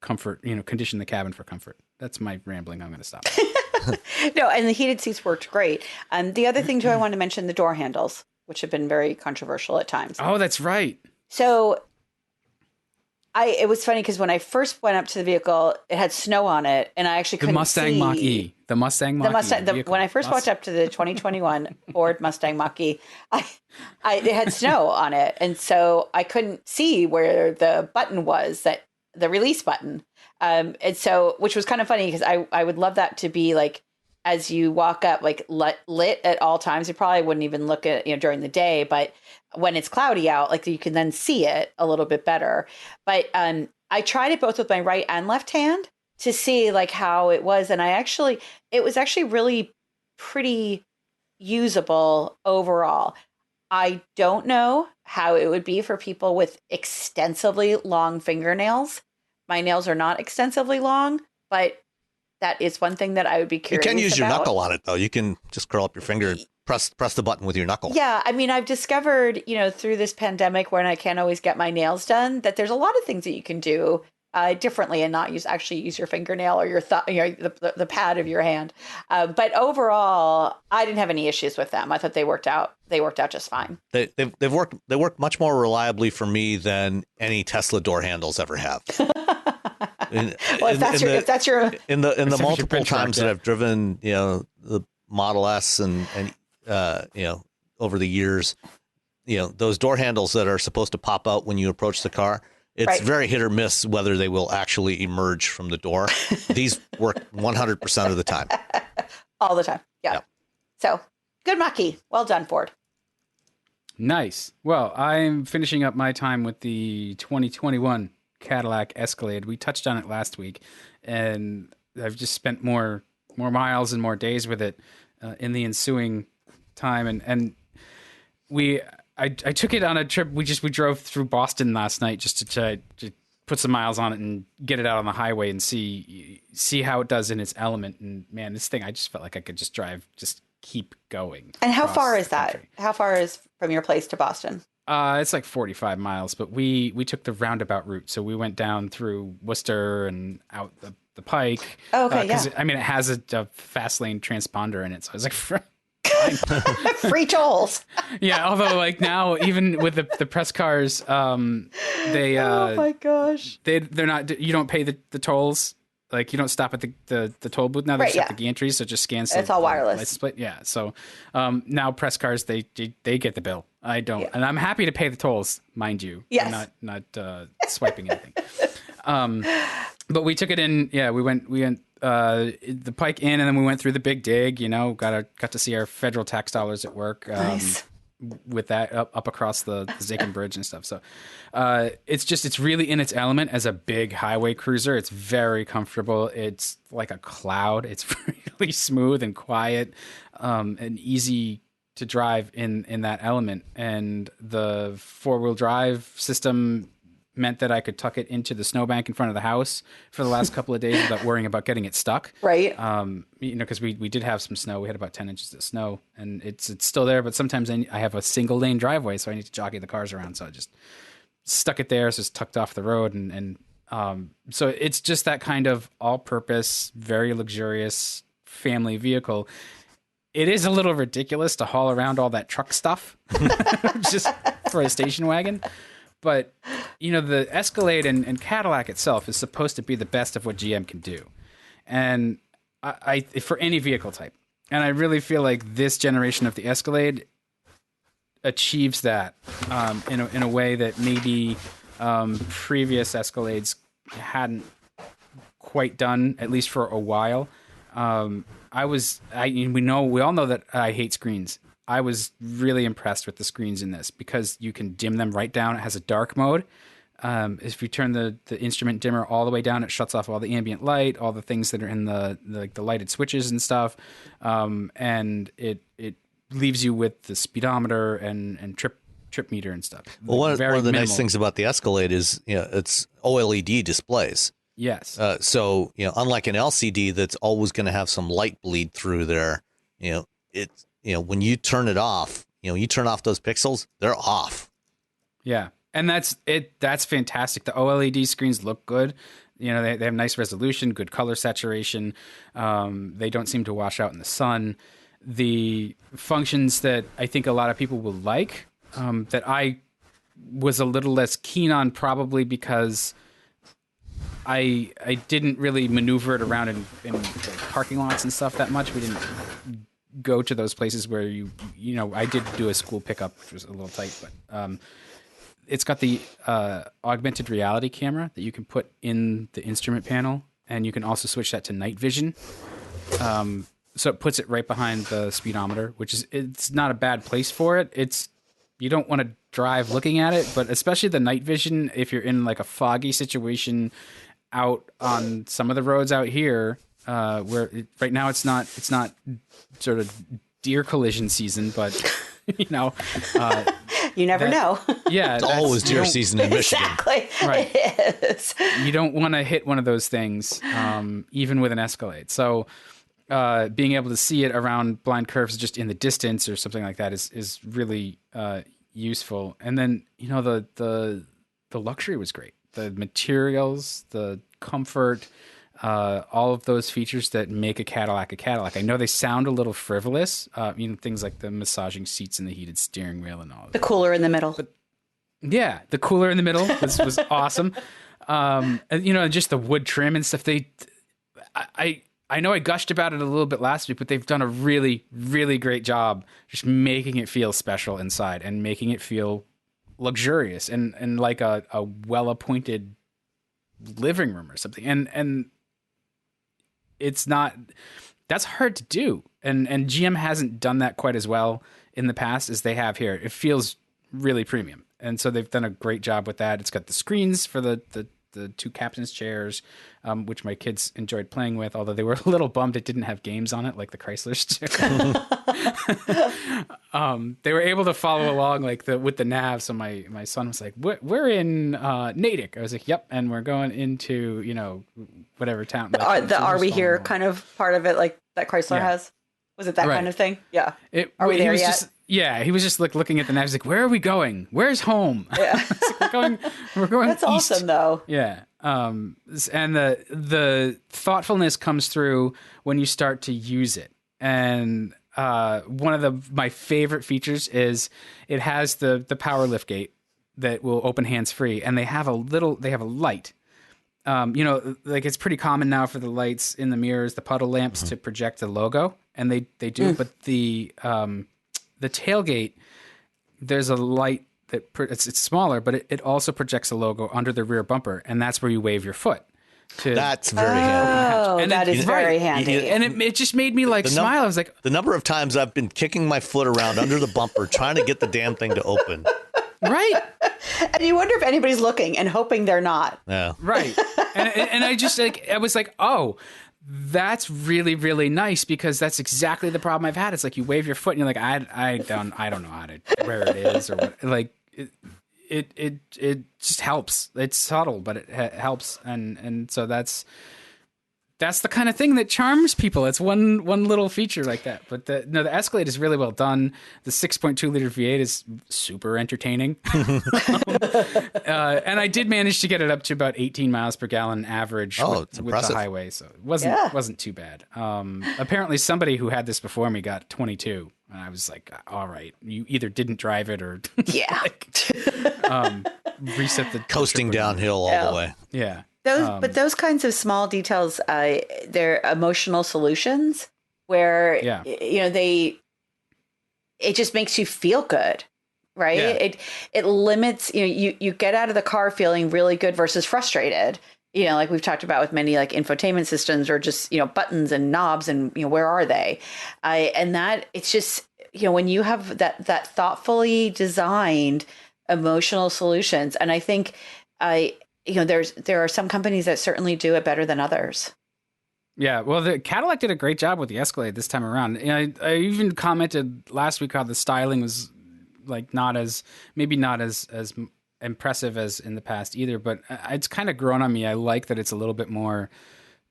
comfort, condition the cabin for comfort. That's my rambling. I'm going to stop. No, and the heated seats worked great. The other thing too, I wanted to mention the door handles, which have been very controversial at times. Oh, that's right. So it was funny because when I first went up to the vehicle, it had snow on it, and I actually couldn't see. The Mustang Mach-E. When I first walked up to the 2021 Ford Mustang Mach-E, it had snow on it, and so I couldn't see where the button was, the release button. And so, which was kind of funny, because I would love that to be like, as you walk up, like lit at all times. You probably wouldn't even look at during the day, but when it's cloudy out, like, you can then see it a little bit better. But I tried it both with my right and left hand to see like how it was, and it was actually really pretty usable overall. I don't know how it would be for people with extensively long fingernails. My nails are not extensively long, but that is one thing that I would be curious about. You can use your knuckle on it, though. You can just curl up your finger and press the button with your knuckle. Yeah, I mean, I've discovered, through this pandemic when I can't always get my nails done, that there's a lot of things that you can do differently and not actually use your fingernail or your the pad of your hand. But overall, I didn't have any issues with them. I thought they worked out just fine. They work much more reliably for me than any Tesla door handles ever have. If that's your in the multiple times that I've driven, the Model S and over the years, those door handles that are supposed to pop out when you approach the car, it's very hit or miss whether they will actually emerge from the door. These work 100% of the time. All the time. Yeah. So good Mach-E. Well done, Ford. Nice. Well, I'm finishing up my time with the 2021 Cadillac Escalade. We touched on it last week, and I've just spent more miles and more days with it in the ensuing time. And I took it on a trip. We drove through Boston last night just to try to put some miles on it and get it out on the highway and see how it does in its element. And man, this thing, I just felt like I could just drive, just keep going. And how far is that? How far is from your place to Boston? It's like 45 miles, but we took the roundabout route. So we went down through Worcester and out the Pike. Oh, okay, yeah. I mean, it has a fast lane transponder in it. So I was like, free tolls. Yeah, although like now, even with the press cars, they oh my gosh, they're not. You don't pay the tolls. Like you don't stop at the toll booth now. They just have the gantries, so it just scans. It's all wireless. License plate. Yeah. So now press cars they get the bill. I don't, and I'm happy to pay the tolls, mind you. Yes. I'm not swiping anything. But we took it in. Yeah, we went the Pike in, and then we went through the Big Dig. Got to see our federal tax dollars at work. Nice. With that up across the Zakin Bridge and stuff. So it's really in its element as a big highway cruiser. It's very comfortable. It's like a cloud. It's really smooth and quiet and easy to drive in that element. And the 4-wheel drive system meant that I could tuck it into the snowbank in front of the house for the last couple of days without worrying about getting it stuck. Right. Because we did have some snow. We had about 10 inches of snow, and it's still there. But sometimes I have a single lane driveway, so I need to jockey the cars around. So I just stuck it there, so it's tucked off the road, and so it's just that kind of all-purpose, very luxurious family vehicle. It is a little ridiculous to haul around all that truck stuff just for a station wagon. But, the Escalade and Cadillac itself is supposed to be the best of what GM can do. And I for any vehicle type. And I really feel like this generation of the Escalade achieves that in a way that maybe previous Escalades hadn't quite done, at least for a while. We all know that I hate screens. I was really impressed with the screens in this because you can dim them right down. It has a dark mode. If you turn the instrument dimmer all the way down, it shuts off all the ambient light, all the things that are in the lighted switches and stuff. And it leaves you with the speedometer and trip meter and stuff. Well, one of the nice things about the Escalade is, it's OLED displays. Yes. So, unlike an LCD that's always going to have some light bleed through there, it's, when you turn it off, you turn off those pixels, they're off. Yeah. And that's fantastic. The OLED screens look good. They have nice resolution, good color saturation. They don't seem to wash out in the sun. The functions that I think a lot of people will like, that I was a little less keen on, probably because I didn't really maneuver it around in parking lots and stuff that much. We didn't go to those places where I did do a school pickup, which was a little tight, but it's got the augmented reality camera that you can put in the instrument panel, and you can also switch that to night vision. So it puts it right behind the speedometer, it's not a bad place for it. You don't want to drive looking at it, but especially the night vision, if you're in like a foggy situation out on some of the roads out here, right now it's not sort of deer collision season, but you never know. Yeah, it's always deer season in Michigan. Exactly, right? It is. You don't want to hit one of those things, even with an Escalade. So being able to see it around blind curves just in the distance or something like that is really useful. And then the luxury was great. the materials, the comfort, all of those features that make a Cadillac a Cadillac. I know they sound a little frivolous, things like the massaging seats and the heated steering wheel and all of The that. cooler in the middle. But yeah, the cooler in the middle was awesome. And, just the wood trim and stuff. I know I gushed about it a little bit last week, but they've done a really, really great job just making it feel special inside and making it feel luxurious and like a well-appointed living room or something. And it's not, that's hard to do. And GM hasn't done that quite as well in the past as they have here. It feels really premium. And so they've done a great job with that. It's got the screens for the two captain's chairs, which my kids enjoyed playing with, although they were a little bummed it didn't have games on it like the Chryslers do. They were able to follow along with the nav. So my son was like, "We're in Natick." I was like, "Yep," and we're going into whatever town. The Are We Here kind of part of it, like that Chrysler has. Was it that kind of thing? Yeah. Are we there yet? He was just looking at the nav. He's like, "Where are we going? Where's home?" Yeah. We're going. That's east. Awesome, though. Yeah. And the thoughtfulness comes through when you start to use it. And one of my favorite features is it has the power lift gate that will open hands free, and they have a light. It's pretty common now for the lights in the mirrors, the puddle lamps to project the logo, and they do. But the tailgate, there's a light that it's smaller, but it also projects a logo under the rear bumper, and that's where you wave your foot. That's very handy. And that is very handy. And it just made me smile. I was like, the number of times I've been kicking my foot around under the bumper trying to get the damn thing to open. Right. And you wonder if anybody's looking and hoping they're not. Yeah. Right. And I just I was like, oh, that's really, really nice, because that's exactly the problem I've had. It's like you wave your foot and you're like, I don't know where it is or what. Like it just helps. It's subtle, but it helps. And so that's the kind of thing that charms people. It's one little feature like that. But the Escalade is really well done. The 6.2 liter V8 is super entertaining. And I did manage to get it up to about 18 miles per gallon average with the highway. So it wasn't too bad. Apparently somebody who had this before me got 22. And I was like, all right, you either didn't drive it or reset the coasting downhill all the way. Yeah. Those kinds of small details, they're emotional solutions where, it just makes you feel good, right? Yeah. It limits, you get out of the car feeling really good versus frustrated, like we've talked about with many like infotainment systems or just, buttons and knobs and, where are they? And that it's just, when you have that thoughtfully designed emotional solutions. And I think, there are some companies that certainly do it better than others. Yeah, well, the Cadillac did a great job with the Escalade this time around. And I even commented last week how the styling was not as impressive as in the past either. But it's kind of grown on me. I like that it's a little bit more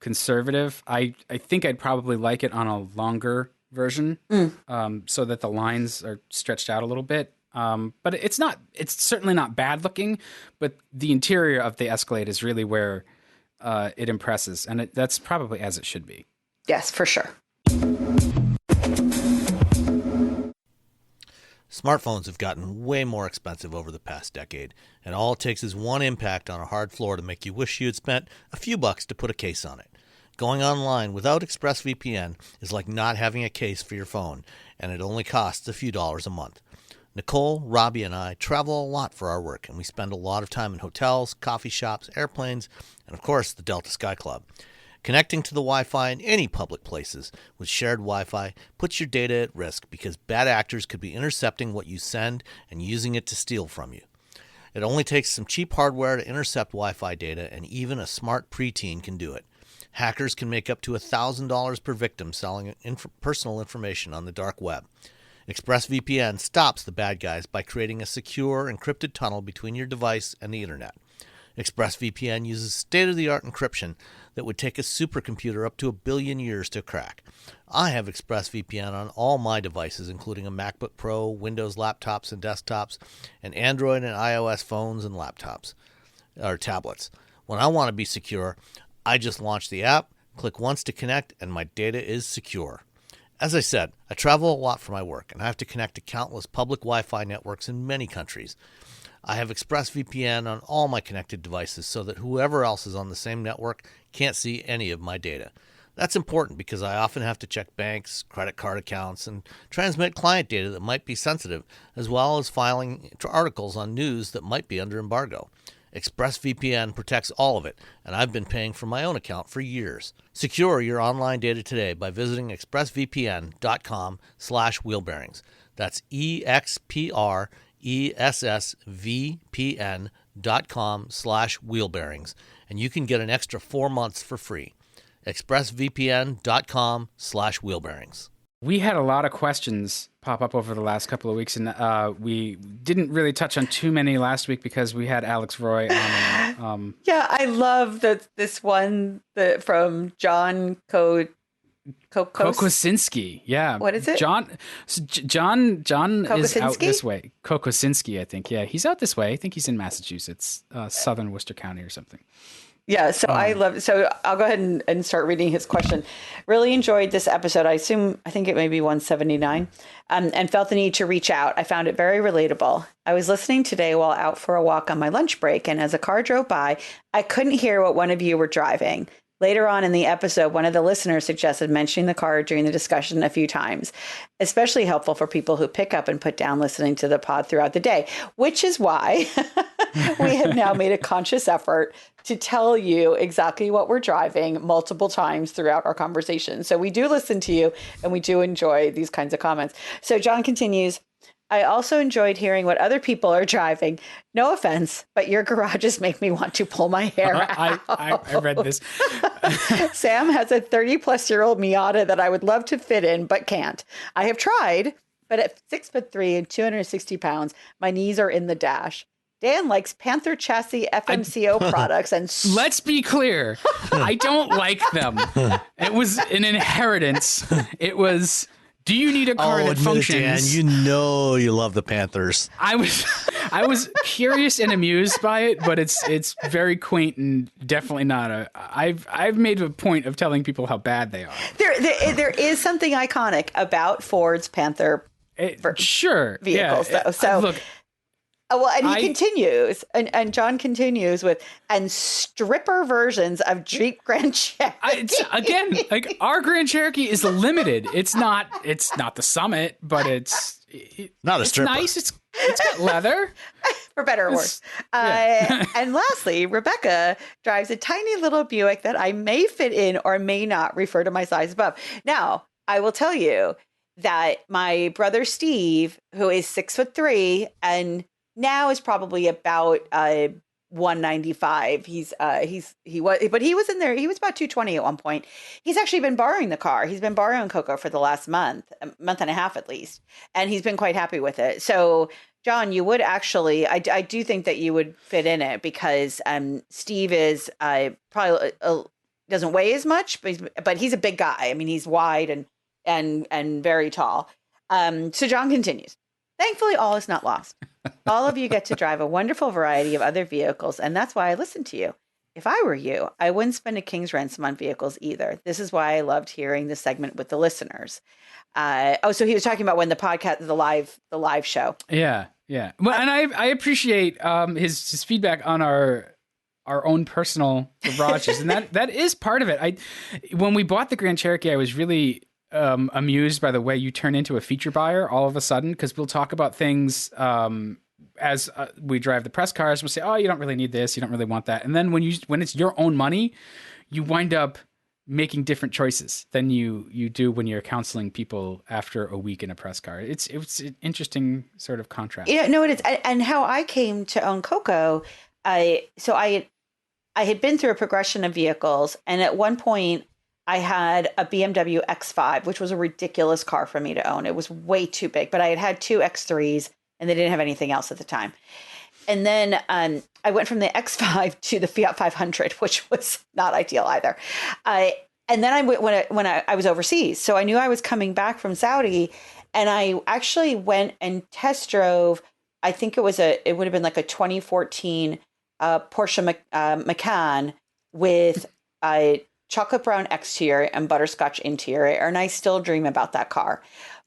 conservative. I think I'd probably like it on a longer version, so that the lines are stretched out a little bit. But it's certainly not bad looking, but the interior of the Escalade is really where it impresses. And that's probably as it should be. Yes, for sure. Smartphones have gotten way more expensive over the past decade, and all it takes is one impact on a hard floor to make you wish you had spent a few bucks to put a case on it. Going online without ExpressVPN is like not having a case for your phone, and it only costs a few dollars a month. Nicole, Robbie, and I travel a lot for our work, and we spend a lot of time in hotels, coffee shops, airplanes, and of course the Delta Sky Club. Connecting to the Wi-Fi in any public places with shared Wi-Fi puts your data at risk because bad actors could be intercepting what you send and using it to steal from you. It only takes some cheap hardware to intercept Wi-Fi data, and even a smart preteen can do it. Hackers can make up to $1,000 per victim selling personal information on the dark web. ExpressVPN stops the bad guys by creating a secure, encrypted tunnel between your device and the internet. ExpressVPN uses state-of-the-art encryption that would take a supercomputer up to 1 billion years to crack. I have ExpressVPN on all my devices, including a MacBook Pro, Windows laptops and desktops, and Android and iOS phones and laptops. or tablets. When I want to be secure, I just launch the app, click once to connect, and my data is secure. As I said, I travel a lot for my work, and I have to connect to countless public Wi-Fi networks in many countries. I have ExpressVPN on all my connected devices so that whoever else is on the same network can't see any of my data. That's important because I often have to check banks, credit card accounts, and transmit client data that might be sensitive, as well as filing articles on news that might be under embargo. ExpressVPN protects all of it, and I've been paying for my own account for years. Secure your online data today by visiting expressvpn.com/wheelbearings. That's expressvpn.com/wheelbearings, and you can get an extra 4 months for free. expressvpn.com/wheelbearings. We had a lot of questions pop up over the last couple of weeks, and we didn't really touch on too many last week because we had Alex Roy on. Yeah, I love this one from John Kokosinski. Yeah. What is it? John is out this way. Kokosinski, I think. Yeah, he's out this way. I think he's in Massachusetts, southern Worcester County or something. Yeah, so I'll go ahead and start reading his question. Really enjoyed this episode. I think it may be 179, and felt the need to reach out. I found it very relatable. I was listening today while out for a walk on my lunch break, and as a car drove by, I couldn't hear what one of you were driving. Later on in the episode, one of the listeners suggested mentioning the car during the discussion a few times, especially helpful for people who pick up and put down listening to the pod throughout the day, which is why we have now made a conscious effort to tell you exactly what we're driving multiple times throughout our conversation. So we do listen to you and we do enjoy these kinds of comments. So John continues, I also enjoyed hearing what other people are driving. No offense, but your garages make me want to pull my hair out. I read this. Sam has a 30-plus-year-old Miata that I would love to fit in, but can't. I have tried, but at 6'3" and 260 pounds, my knees are in the dash. Dan likes Panther chassis FMCO products and... Let's be clear. I don't like them. It was an inheritance. It was... Do you need a car that functions? Dan, you know you love the Panthers. I was curious and amused by it, but it's very quaint and definitely not I've made a point of telling people how bad they are. There is something iconic about Ford's Panther vehicles, though. So look. Well, and he continues, and John continues with, and stripper versions of Jeep Grand Cherokee. Again, like our Grand Cherokee is limited. It's not the Summit, but it's not a stripper. Nice. It's got leather. For better or worse. And lastly, Rebecca drives a tiny little Buick that I may fit in or may not, refer to my size above. Now, I will tell you that my brother Steve, who is 6'3" and now is probably about 195. He was in there. He was about 220 at one point. He's actually been borrowing the car. He's been borrowing Coco for the last month and a half at least, and he's been quite happy with it. So, John, you would actually, I do think that you would fit in it because Steve is probably doesn't weigh as much, but he's a big guy. I mean, he's wide and very tall. So John continues. Thankfully, all is not lost. All of you get to drive a wonderful variety of other vehicles, and that's why I listen to you. If I were you, I wouldn't spend a king's ransom on vehicles either. This is why I loved hearing this segment with the listeners. So he was talking about when the podcast, the live show. Yeah. Well, and I appreciate his feedback on our own personal garages, and that is part of it. When we bought the Grand Cherokee, I was really amused by the way you turn into a feature buyer all of a sudden, because we'll talk about things as we drive the press cars. We'll say, oh, you don't really need this, you don't really want that, and then when it's your own money, you wind up making different choices than you do when you're counseling people after a week in a press car. It's an interesting sort of contrast. Yeah, no, it is. And how I came to own Coco, I had been through a progression of vehicles, and at one point I had a BMW X5, which was a ridiculous car for me to own. It was way too big, but I had two X3s and they didn't have anything else at the time. And then I went from the X5 to the Fiat 500, which was not ideal either. And then I went when I was overseas. So I knew I was coming back from Saudi, and I actually went and test drove. I think it would have been like a 2014 Porsche Macan with a chocolate brown exterior and butterscotch interior, and I still dream about that car.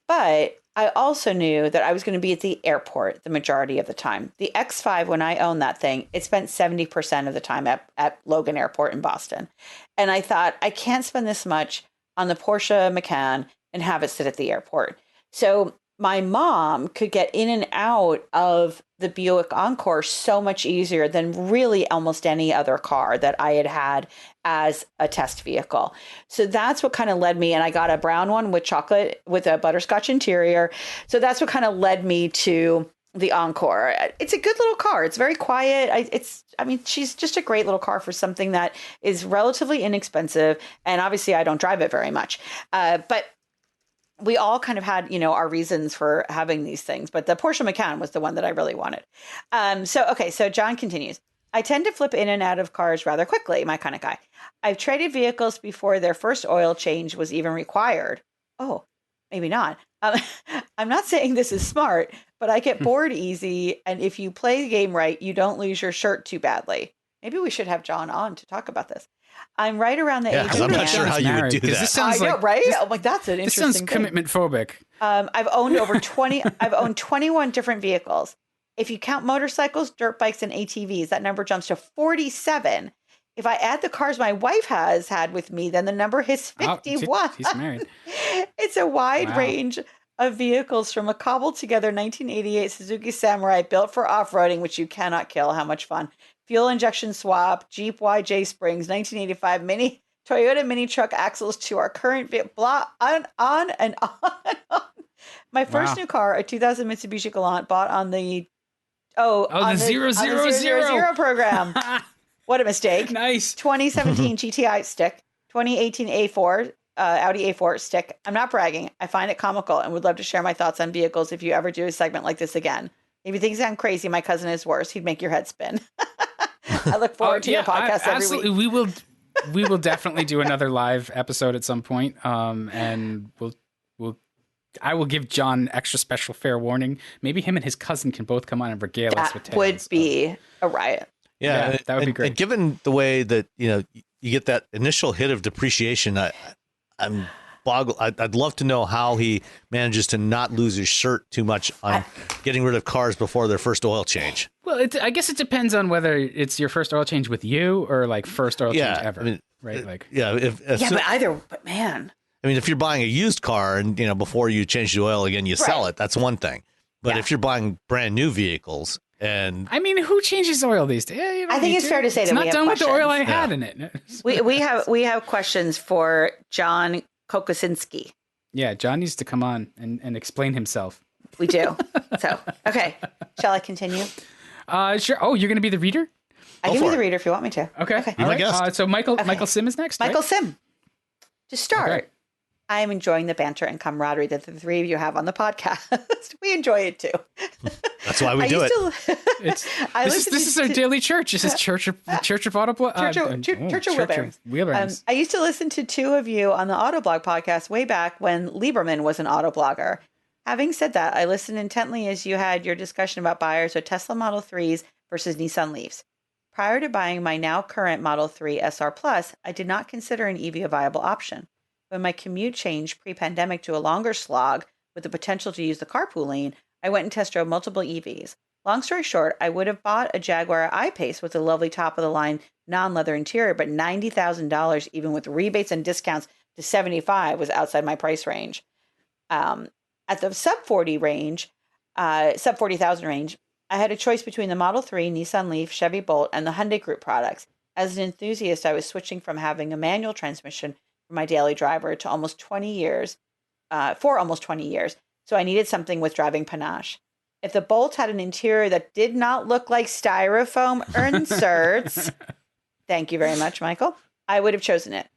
But I also knew that I was going to be at the airport the majority of the time. The X5, when I owned that thing, it spent 70% of the time at Logan Airport in Boston. And I thought, I can't spend this much on the Porsche Macan and have it sit at the airport. So my mom could get in and out of the Buick Encore so much easier than really almost any other car that I had as a test vehicle. So that's what kind of led me. And I got a brown one with chocolate with a butterscotch interior. So that's what kind of led me to the Encore. It's a good little car. It's very quiet. She's just a great little car for something that is relatively inexpensive. And obviously I don't drive it very much. But we all kind of had, our reasons for having these things, but the Porsche Macan was the one that I really wanted. So John continues. I tend to flip in and out of cars rather quickly, my kind of guy. I've traded vehicles before their first oil change was even required. Oh, maybe not. I'm not saying this is smart, but I get bored easy. And if you play the game right, you don't lose your shirt too badly. Maybe we should have John on to talk about this. I'm right around the age of I'm not sure how you would do that. This sounds right? I'm like, that's an interesting This sounds commitment phobic. I've owned over 20. I've owned 21 different vehicles. If you count motorcycles, dirt bikes, and ATVs, that number jumps to 47. If I add the cars my wife has had with me, then the number is 51. Oh, he's married. It's a wide range of vehicles, from a cobbled together 1988 Suzuki Samurai built for off-roading, which you cannot kill. How much fun. Fuel injection swap, Jeep YJ Springs, 1985 Toyota mini truck axles, to our current blah, on and on and on. My first new car, a 2000 Mitsubishi Galant, bought on the the 000 program. What a mistake. Nice. 2017 GTI stick, 2018 A4, Audi A4 stick. I'm not bragging. I find it comical and would love to share my thoughts on vehicles if you ever do a segment like this again. If you think I'm crazy, my cousin is worse. He'd make your head spin. I look forward to your podcast every week. We will definitely do another live episode at some point. And I will give John extra special fair warning. Maybe him and his cousin can both come on and regale us with tales. That would be a riot. Yeah, that would be great. And given the way that, you get that initial hit of depreciation, I'm boggled. I'd love to know how he manages to not lose his shirt too much on getting rid of cars before their first oil change. Well, I guess it depends on whether it's your first oil change with you or like first oil change ever. Right? But man. I mean, if you're buying a used car and, before you change the oil again, you sell it, that's one thing. But if you're buying brand new vehicles and... I mean, who changes oil these days? I think it's fair to say that we have questions. It's not done with the oil I had in it. We have questions for John Kokosinski. Yeah, John needs to come on and explain himself. We do. So, okay. Shall I continue? Sure. Oh, you're going to be the reader? I can be the reader if you want me to. Okay. All right. So Michael Sim is next, Michael right? Sim. To start, I am enjoying the banter and camaraderie that the three of you have on the podcast. We enjoy it too. That's why we do it. This is our daily church. This is Church of Autoblog. Church of Wheelbarrows. I used to listen to two of you on the Autoblog podcast way back when Lieberman was an autoblogger. Having said that, I listened intently as you had your discussion about buyers of Tesla Model 3s versus Nissan Leafs. Prior to buying my now current Model 3 SR Plus, I did not consider an EV a viable option. When my commute changed pre-pandemic to a longer slog with the potential to use the carpool lane, I went and test drove multiple EVs. Long story short, I would have bought a Jaguar I-Pace with a lovely top-of-the-line non-leather interior, but $90,000, even with rebates and discounts to $75,000, was outside my price range. At the sub $40,000 range, I had a choice between the Model 3, Nissan Leaf, Chevy Bolt, and the Hyundai Group products. As an enthusiast, I was switching from having a manual transmission for my daily driver to almost 20 years, so I needed something with driving panache. If the Bolt had an interior that did not look like styrofoam inserts, thank you very much, Michael, I would have chosen it.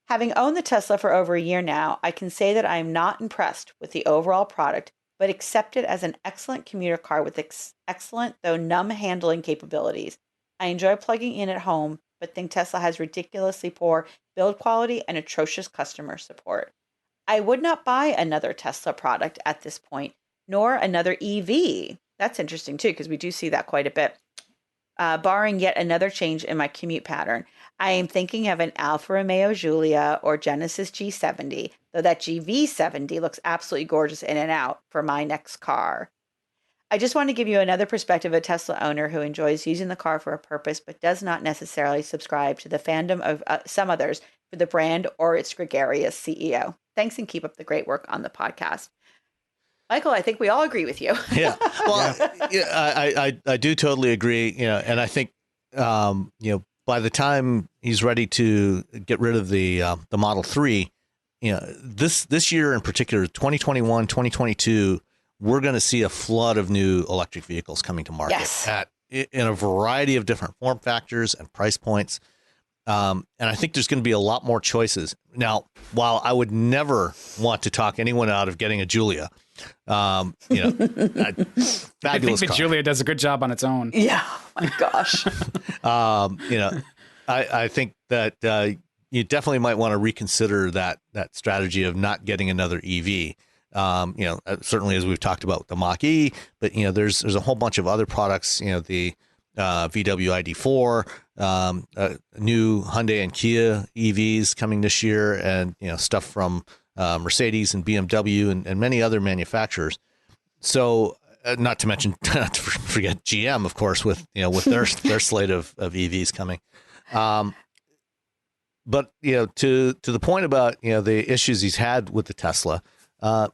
Having owned the Tesla for over a year now, I can say that I am not impressed with the overall product, but accept it as an excellent commuter car with excellent, though numb, handling capabilities. I enjoy plugging in at home, but think Tesla has ridiculously poor build quality and atrocious customer support. I would not buy another Tesla product at this point, nor another EV. That's interesting too, because we do see that quite a bit. Barring yet another change in my commute pattern, I am thinking of an Alfa Romeo Giulia or Genesis G70, though that GV70 looks absolutely gorgeous in and out for my next car. I just want to give you another perspective of a Tesla owner who enjoys using the car for a purpose, but does not necessarily subscribe to the fandom of some others for the brand or its gregarious CEO. Thanks and keep up the great work on the podcast. Michael, I think we all agree with you. Yeah. Well, I do totally agree. And I think, by the time he's ready to get rid of the Model 3, this year in particular, 2021, 2022, we're going to see a flood of new electric vehicles coming to market in a variety of different form factors and price points. And I think there's going to be a lot more choices. Now, while I would never want to talk anyone out of getting a Giulia, fabulous I think the car. Giulia does a good job on its own. Yeah. Oh my gosh. I think that you definitely might want to reconsider that strategy of not getting another EV. Certainly as we've talked about the Mach-E, but there's a whole bunch of other products. The VW ID4, new Hyundai and Kia EVs coming this year, and stuff from Mercedes and BMW and many other manufacturers. So not to forget GM, of course, with their slate of EVs coming. But to the point about the issues he's had with the Tesla, I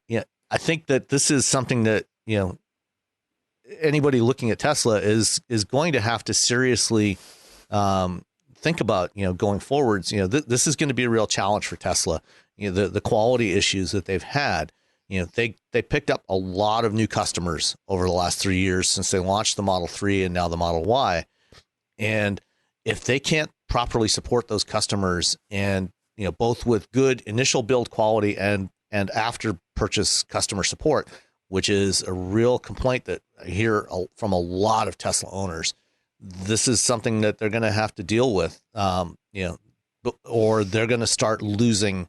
think that this is something that anybody looking at Tesla is going to have to seriously think about going forwards. This is going to be a real challenge for Tesla. The quality issues that they've had. They picked up a lot of new customers over the last 3 years since they launched the Model 3 and now the Model Y. And if they can't properly support those customers, and both with good initial build quality and after purchase customer support, which is a real complaint that I hear from a lot of Tesla owners, this is something that they're going to have to deal with, or they're going to start losing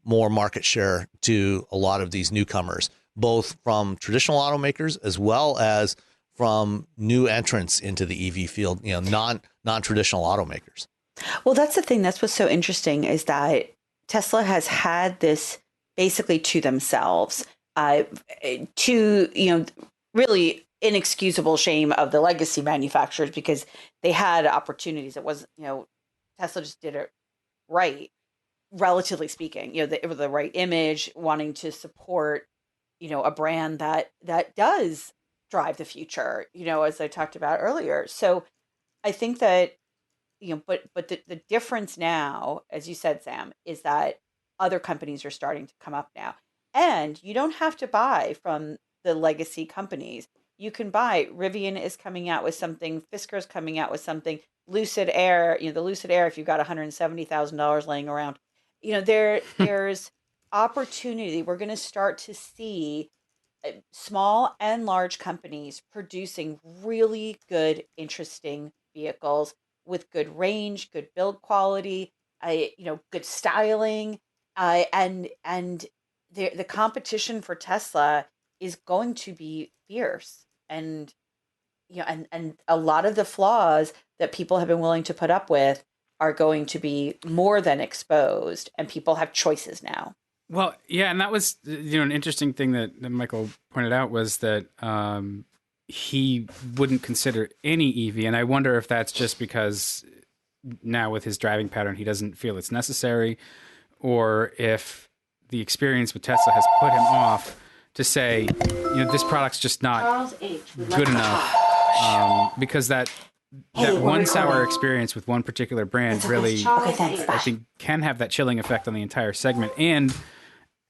more market share to a lot of these newcomers, both from traditional automakers as well as from new entrants into the EV field, non-traditional automakers. Well, that's the thing. That's what's so interesting is that Tesla has had this basically to themselves, to, really inexcusable shame of the legacy manufacturers, because they had opportunities. It was, Tesla just did it right, relatively speaking. It was the right image, wanting to support, a brand that does drive the future, as I talked about earlier. So I think that, but the difference now, as you said, Sam, is that other companies are starting to come up now. And you don't have to buy from the legacy companies. You can buy, Rivian is coming out with something, Fisker is coming out with something, Lucid Air, the Lucid Air, if you've got $170,000 laying around, there's opportunity. We're going to start to see small and large companies producing really good, interesting vehicles with good range, good build quality, good styling, and the competition for Tesla is going to be fierce, and and a lot of the flaws that people have been willing to put up with are going to be more than exposed, and people have choices now. Well, yeah, and that was an interesting thing that Michael pointed out was that he wouldn't consider any EV, and I wonder if that's just because now with his driving pattern he doesn't feel it's necessary, or if the experience with Tesla has put him off to say, this product's just not good enough, because that 1 sour experience with one particular brand really, I think, can have that chilling effect on the entire segment. And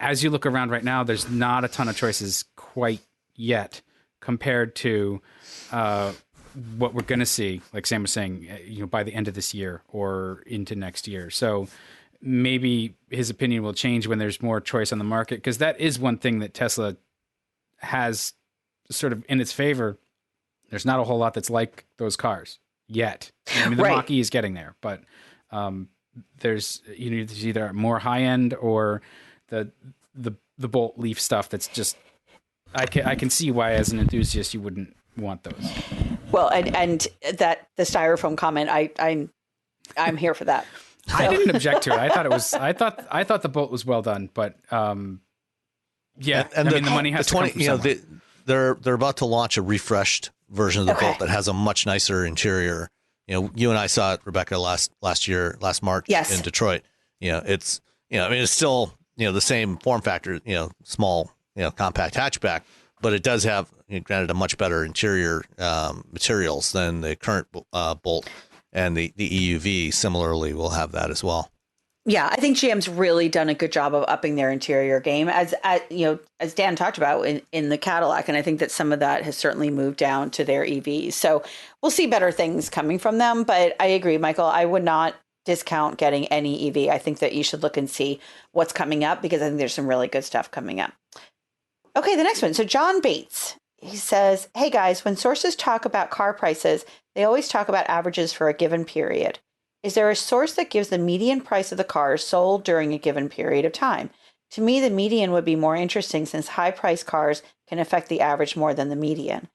as you look around right now, there's not a ton of choices quite yet compared to what we're going to see, like Sam was saying, by the end of this year or into next year. So maybe his opinion will change when there's more choice on the market, because that is one thing that Tesla has sort of in its favor. There's not a whole lot that's like those cars yet. I mean, the Right. Mach-E is getting there, but there's there's either more high end or the Bolt Leaf stuff that's just I can see why as an enthusiast you wouldn't want those. Well, and that the styrofoam comment, I'm here for that. So. I didn't object to it. I thought the Bolt was well done, but yeah, and the money has to come from somewhere. They're about to launch a refreshed version of the Bolt that has a much nicer interior. You and I saw it, Rebecca, last March in Detroit. It's it's still the same form factor, small, compact hatchback, but it does have, granted, a much better interior materials than the current Bolt, and the EUV similarly will have that as well. Yeah, I think GM's really done a good job of upping their interior game, as Dan talked about in the Cadillac, and I think that some of that has certainly moved down to their EVs. So we'll see better things coming from them. But I agree, Michael, I would not discount getting any EV. I think that you should look and see what's coming up, because I think there's some really good stuff coming up. Okay, the next one. So John Bates, he says, hey guys, when sources talk about car prices, they always talk about averages for a given period. Is there a source that gives the median price of the cars sold during a given period of time? To me, the median would be more interesting, since high-priced cars can affect the average more than the median.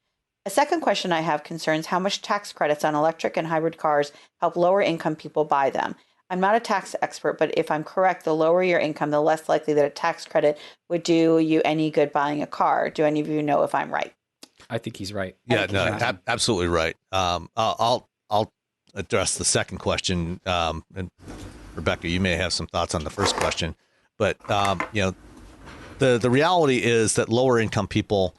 A second question I have concerns how much tax credits on electric and hybrid cars help lower-income people buy them. I'm not a tax expert, but if I'm correct, the lower your income, the less likely that a tax credit would do you any good buying a car. Do any of you know if I'm right? I think he's right. Yeah, no, absolutely right. I'll address the second question, and Rebecca, you may have some thoughts on the first question, but the reality is that lower income people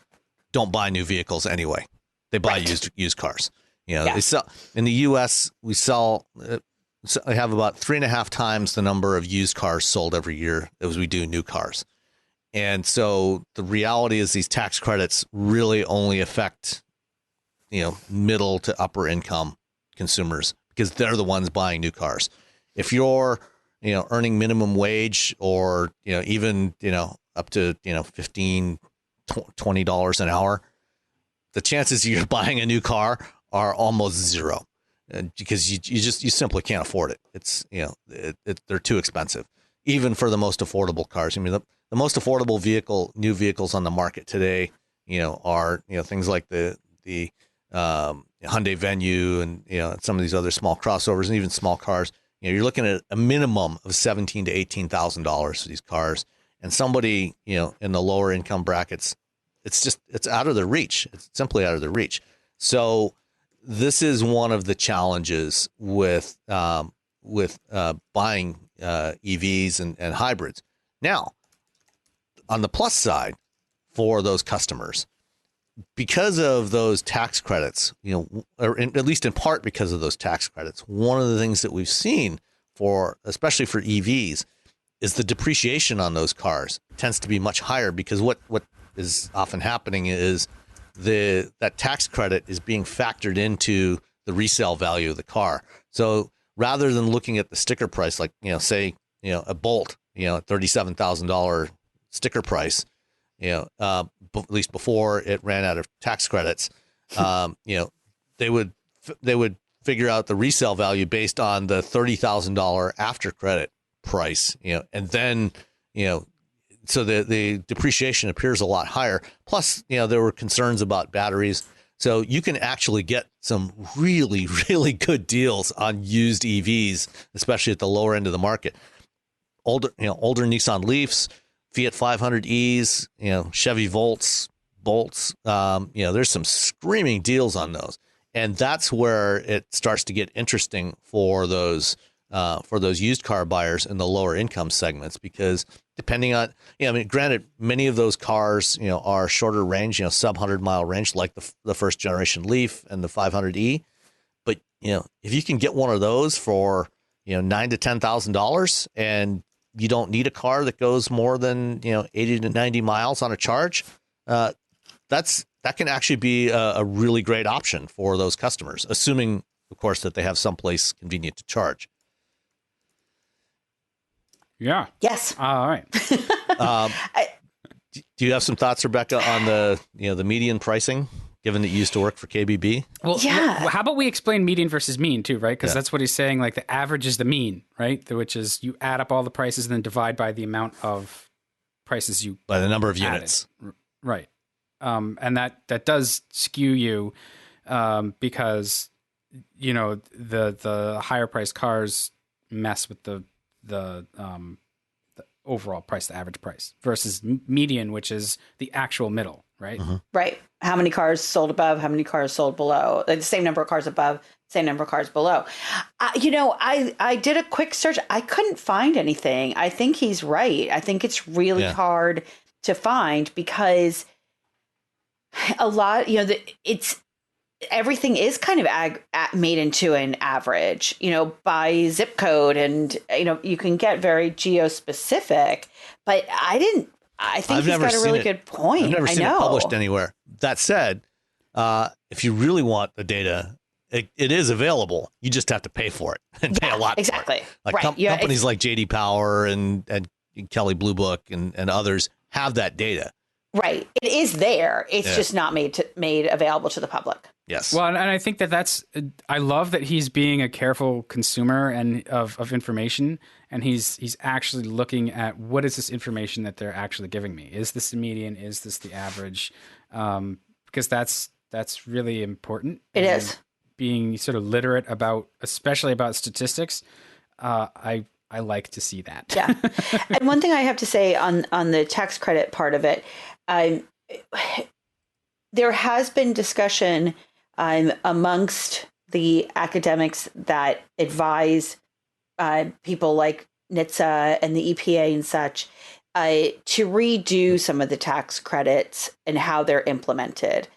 don't buy new vehicles anyway. They buy used cars. They sell in the U.S. We have about 3.5 times the number of used cars sold every year as we do new cars. And so the reality is these tax credits really only affect, middle to upper income consumers, because they're the ones buying new cars. If you're, earning minimum wage, or, even, up to, $15, $20 an hour, the chances you're buying a new car are almost zero, because you simply can't afford it. It's, they're too expensive, even for the most affordable cars. I mean, the most affordable new vehicles on the market today, are, things like the Hyundai Venue and, some of these other small crossovers and even small cars. You're looking at a minimum of $17,000 to $18,000 for these cars. And somebody, in the lower income brackets, it's out of their reach. It's simply out of their reach. So this is one of the challenges with buying EVs and hybrids. Now, on the plus side for those customers, because of those tax credits, or at least in part because of those tax credits, one of the things that we've seen especially for EVs, is the depreciation on those cars tends to be much higher, because what is often happening is that tax credit is being factored into the resale value of the car. So rather than looking at the sticker price, like, say, a Bolt, $37,000 sticker price, at least before it ran out of tax credits, they would figure out the resale value based on the $30,000 after credit price, and then, so the depreciation appears a lot higher. Plus, there were concerns about batteries. So you can actually get some really, really good deals on used EVs, especially at the lower end of the market. Older Nissan Leafs, Fiat 500Es, Chevy Bolts, there's some screaming deals on those. And that's where it starts to get interesting for those used car buyers in the lower income segments, because depending on, granted, many of those cars, are shorter range, sub 100-mile range, like the first generation Leaf and the 500E. But, if you can get one of those for, $9,000 to $10,000, and you don't need a car that goes more than, 80 to 90 miles on a charge, that can actually be a really great option for those customers, assuming, of course, that they have someplace convenient to charge. Yeah. Yes. All right. Do you have some thoughts, Rebecca, on the median pricing, given that you used to work for KBB? Well, yeah. How about we explain median versus mean too, right? Because that's what he's saying. Like, the average is the mean, right? Which is you add up all the prices and then divide by the amount of prices you by the number of units. Right. And that does skew you, because, you know, the higher priced cars mess with the overall price, the average price, versus median, which is the actual middle, right? Mm-hmm. Right. How many cars sold above, how many cars sold below, like the same number of cars above, same number of cars below. You know, I did a quick search. I couldn't find anything. I think he's right. I think it's really hard to find because a lot, you know, everything is kind of made into an average, you know, by zip code, and, you know, you can get very geo-specific, but I think he's got a really good point. I've never seen it published anywhere. That said, if you really want the data, it is available. You just have to pay for it and pay a lot exactly. for it. Like right. companies like JD Power and Kelley Blue Book and others have that data. Right. It is there. It's just not made available to the public. Yes. Well, and I think that's, I love that he's being a careful consumer and of information, and he's actually looking at what is this information that they're actually giving me? Is this the median? Is this the average? Because that's really important. It is. Being sort of literate about, especially about statistics. I like to see that. Yeah. And one thing I have to say on the tax credit part of it, there has been discussion amongst the academics that advise people like NHTSA and the EPA and such to redo some of the tax credits and how they're implemented.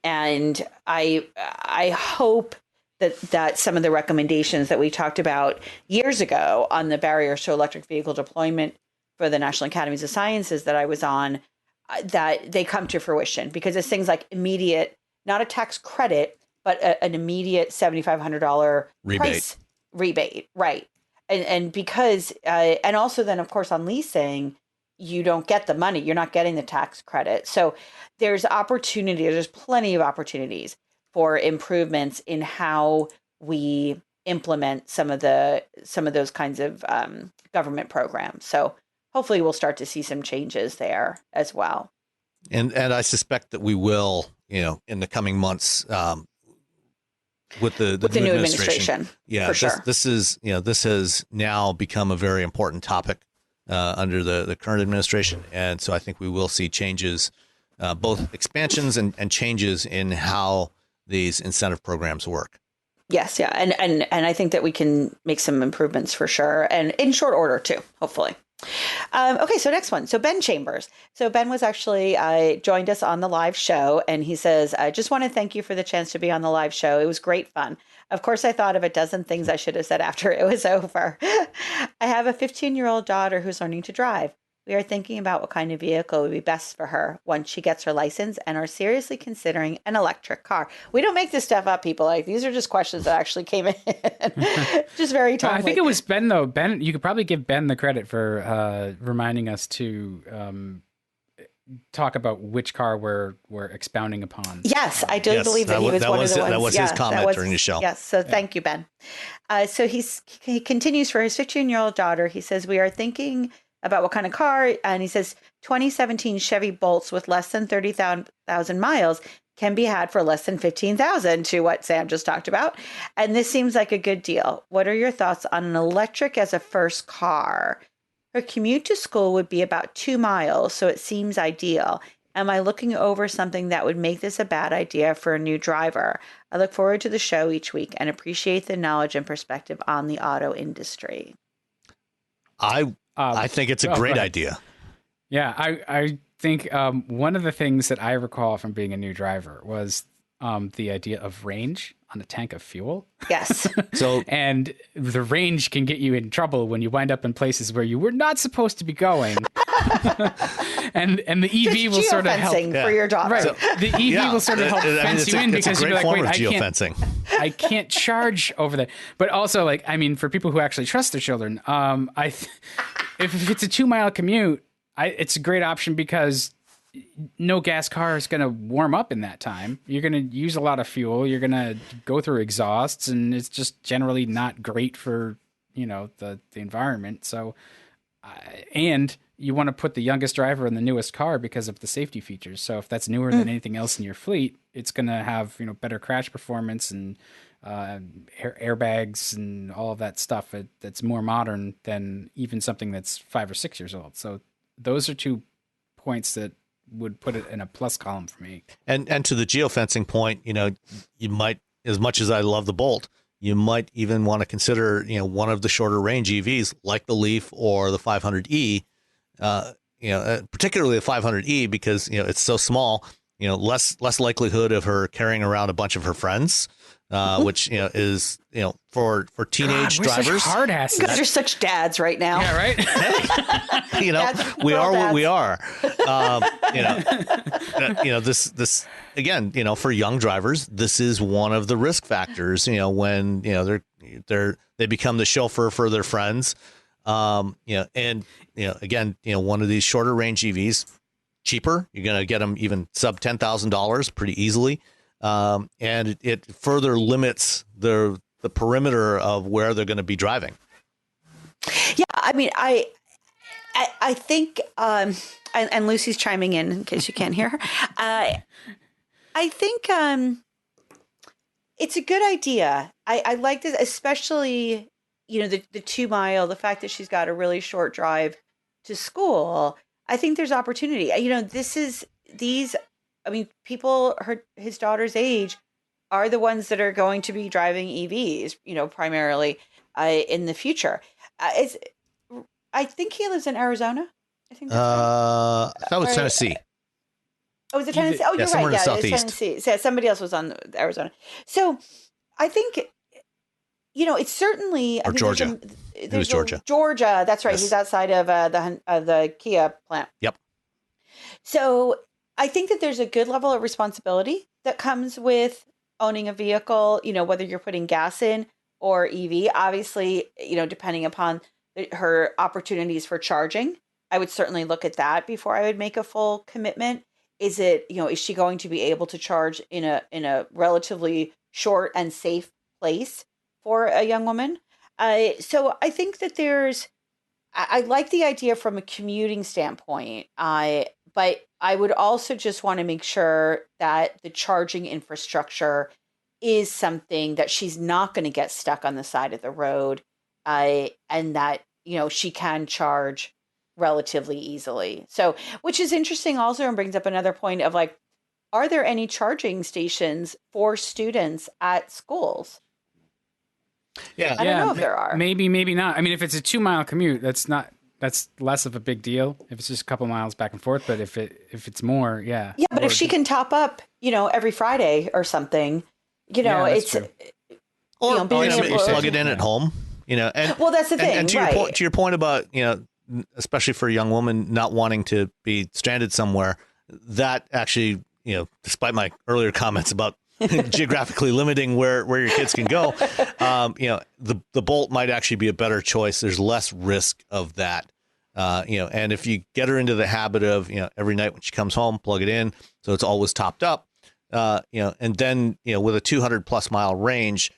And I hope that some of the recommendations that we talked about years ago on the barriers to electric vehicle deployment for the National Academies of Sciences that I was on, that they come to fruition, because it's things like immediate, not a tax credit, but an immediate $7,500 price rebate. Right. And because, and also then of course on leasing, you don't get the money, you're not getting the tax credit. So there's plenty of opportunities for improvements in how we implement some of those kinds of government programs. So hopefully we'll start to see some changes there as well. And I suspect that we will, you know, in the coming months, with the new administration. Yeah, for sure. This has now become a very important topic under the current administration, and so I think we will see changes, both expansions and changes in how these incentive programs work. Yes, yeah, and I think that we can make some improvements for sure, and in short order too, hopefully. Okay, so next one. So Ben Chambers. So Ben was actually joined us on the live show, and he says, I just want to thank you for the chance to be on the live show. It was great fun. Of course, I thought of a dozen things I should have said after it was over. I have a 15-year-old daughter who's learning to drive. We are thinking about what kind of vehicle would be best for her once she gets her license, and are seriously considering an electric car. We don't make this stuff up, people. Like, these are just questions that actually came in. Just very timely. I think it was Ben, though. Ben, you could probably give Ben the credit for reminding us to talk about which car we're expounding upon. Yes, I do believe that he was one of the ones. That was his comment during the show. Yes, so thank you, Ben. So he continues for his 15-year-old daughter. He says, we are thinking about what kind of car, and he says 2017 Chevy Bolts with less than 30,000 miles can be had for less than 15,000, to what Sam just talked about. And this seems like a good deal. What are your thoughts on an electric as a first car? Her commute to school would be about 2 miles, so it seems ideal. Am I looking over something that would make this a bad idea for a new driver? I look forward to the show each week and appreciate the knowledge and perspective on the auto industry. I think it's a great idea. Yeah, I think one of the things that I recall from being a new driver was the idea of range on a tank of fuel. Yes. And the range can get you in trouble when you wind up in places where you were not supposed to be going. and the EV will sort of help for your daughter. Right. So, the EV will sort of help fence you in, because you'll be like, wait, I can't charge over that. But also, like, I mean, for people who actually trust their children, if it's a 2 mile commute, it's a great option, because no gas car is going to warm up in that time. You're going to use a lot of fuel. You're going to go through exhausts, and it's just generally not great for, the environment. So, and you want to put the youngest driver in the newest car because of the safety features. So if that's newer than anything else in your fleet, it's going to have, better crash performance and airbags and all of that stuff that's more modern than even something that's 5 or 6 years old. So those are 2 points that would put it in a plus column for me. And to the geofencing point, you might, as much as I love the Bolt, you might even want to consider, one of the shorter range EVs like the Leaf or the 500e, particularly the 500e because, it's so small, less likelihood of her carrying around a bunch of her friends, which, is, for teenage drivers. Hard asses. You guys are such dads right now. Yeah, right. Hey, we are what we are. This again, for young drivers, this is one of the risk factors. When they become the chauffeur for their friends. Again, one of these shorter range EVs, cheaper. You're going to get them even sub $10,000 pretty easily. And it further limits the perimeter of where they're going to be driving. Yeah, I mean, I think, and Lucy's chiming in case you can't hear her. I think it's a good idea. I like this, especially, the 2 mile, the fact that she's got a really short drive to school. I think there's opportunity. People his daughter's age are the ones that are going to be driving EVs, primarily in the future. I think he lives in Arizona. I think that was Tennessee. Oh, was it Tennessee? Oh, you're somewhere right. in the Yeah, southeast. it's Tennessee. Yeah, somebody else was on Arizona. So I think, it's certainly or Georgia. It was Georgia. Georgia. That's right. Yes. He's outside of the Kia plant. Yep. So I think that there's a good level of responsibility that comes with owning a vehicle, whether you're putting gas in or EV, obviously, depending upon her opportunities for charging, I would certainly look at that before I would make a full commitment. Is she going to be able to charge in a relatively short and safe place for a young woman? So I think that I like the idea from a commuting standpoint. But I would also just want to make sure that the charging infrastructure is something that she's not going to get stuck on the side of the road, and that, she can charge relatively easily. So, which is interesting also, and brings up another point of like, are there any charging stations for students at schools? Yeah. I don't know if there are. Maybe not. I mean, if it's a 2 mile commute, that's less of a big deal if it's just a couple miles back and forth. But if it's more, yeah. Yeah, but if she can top up, every Friday or something, it's true. Or plug it in at home, And well, that's the thing. And to your point about especially for a young woman not wanting to be stranded somewhere, that actually, despite my earlier comments about geographically limiting where your kids can go, the Bolt might actually be a better choice. There's less risk of that. And if you get her into the habit of, every night when she comes home, plug it in, so it's always topped up, and then, with a 200 plus mile range,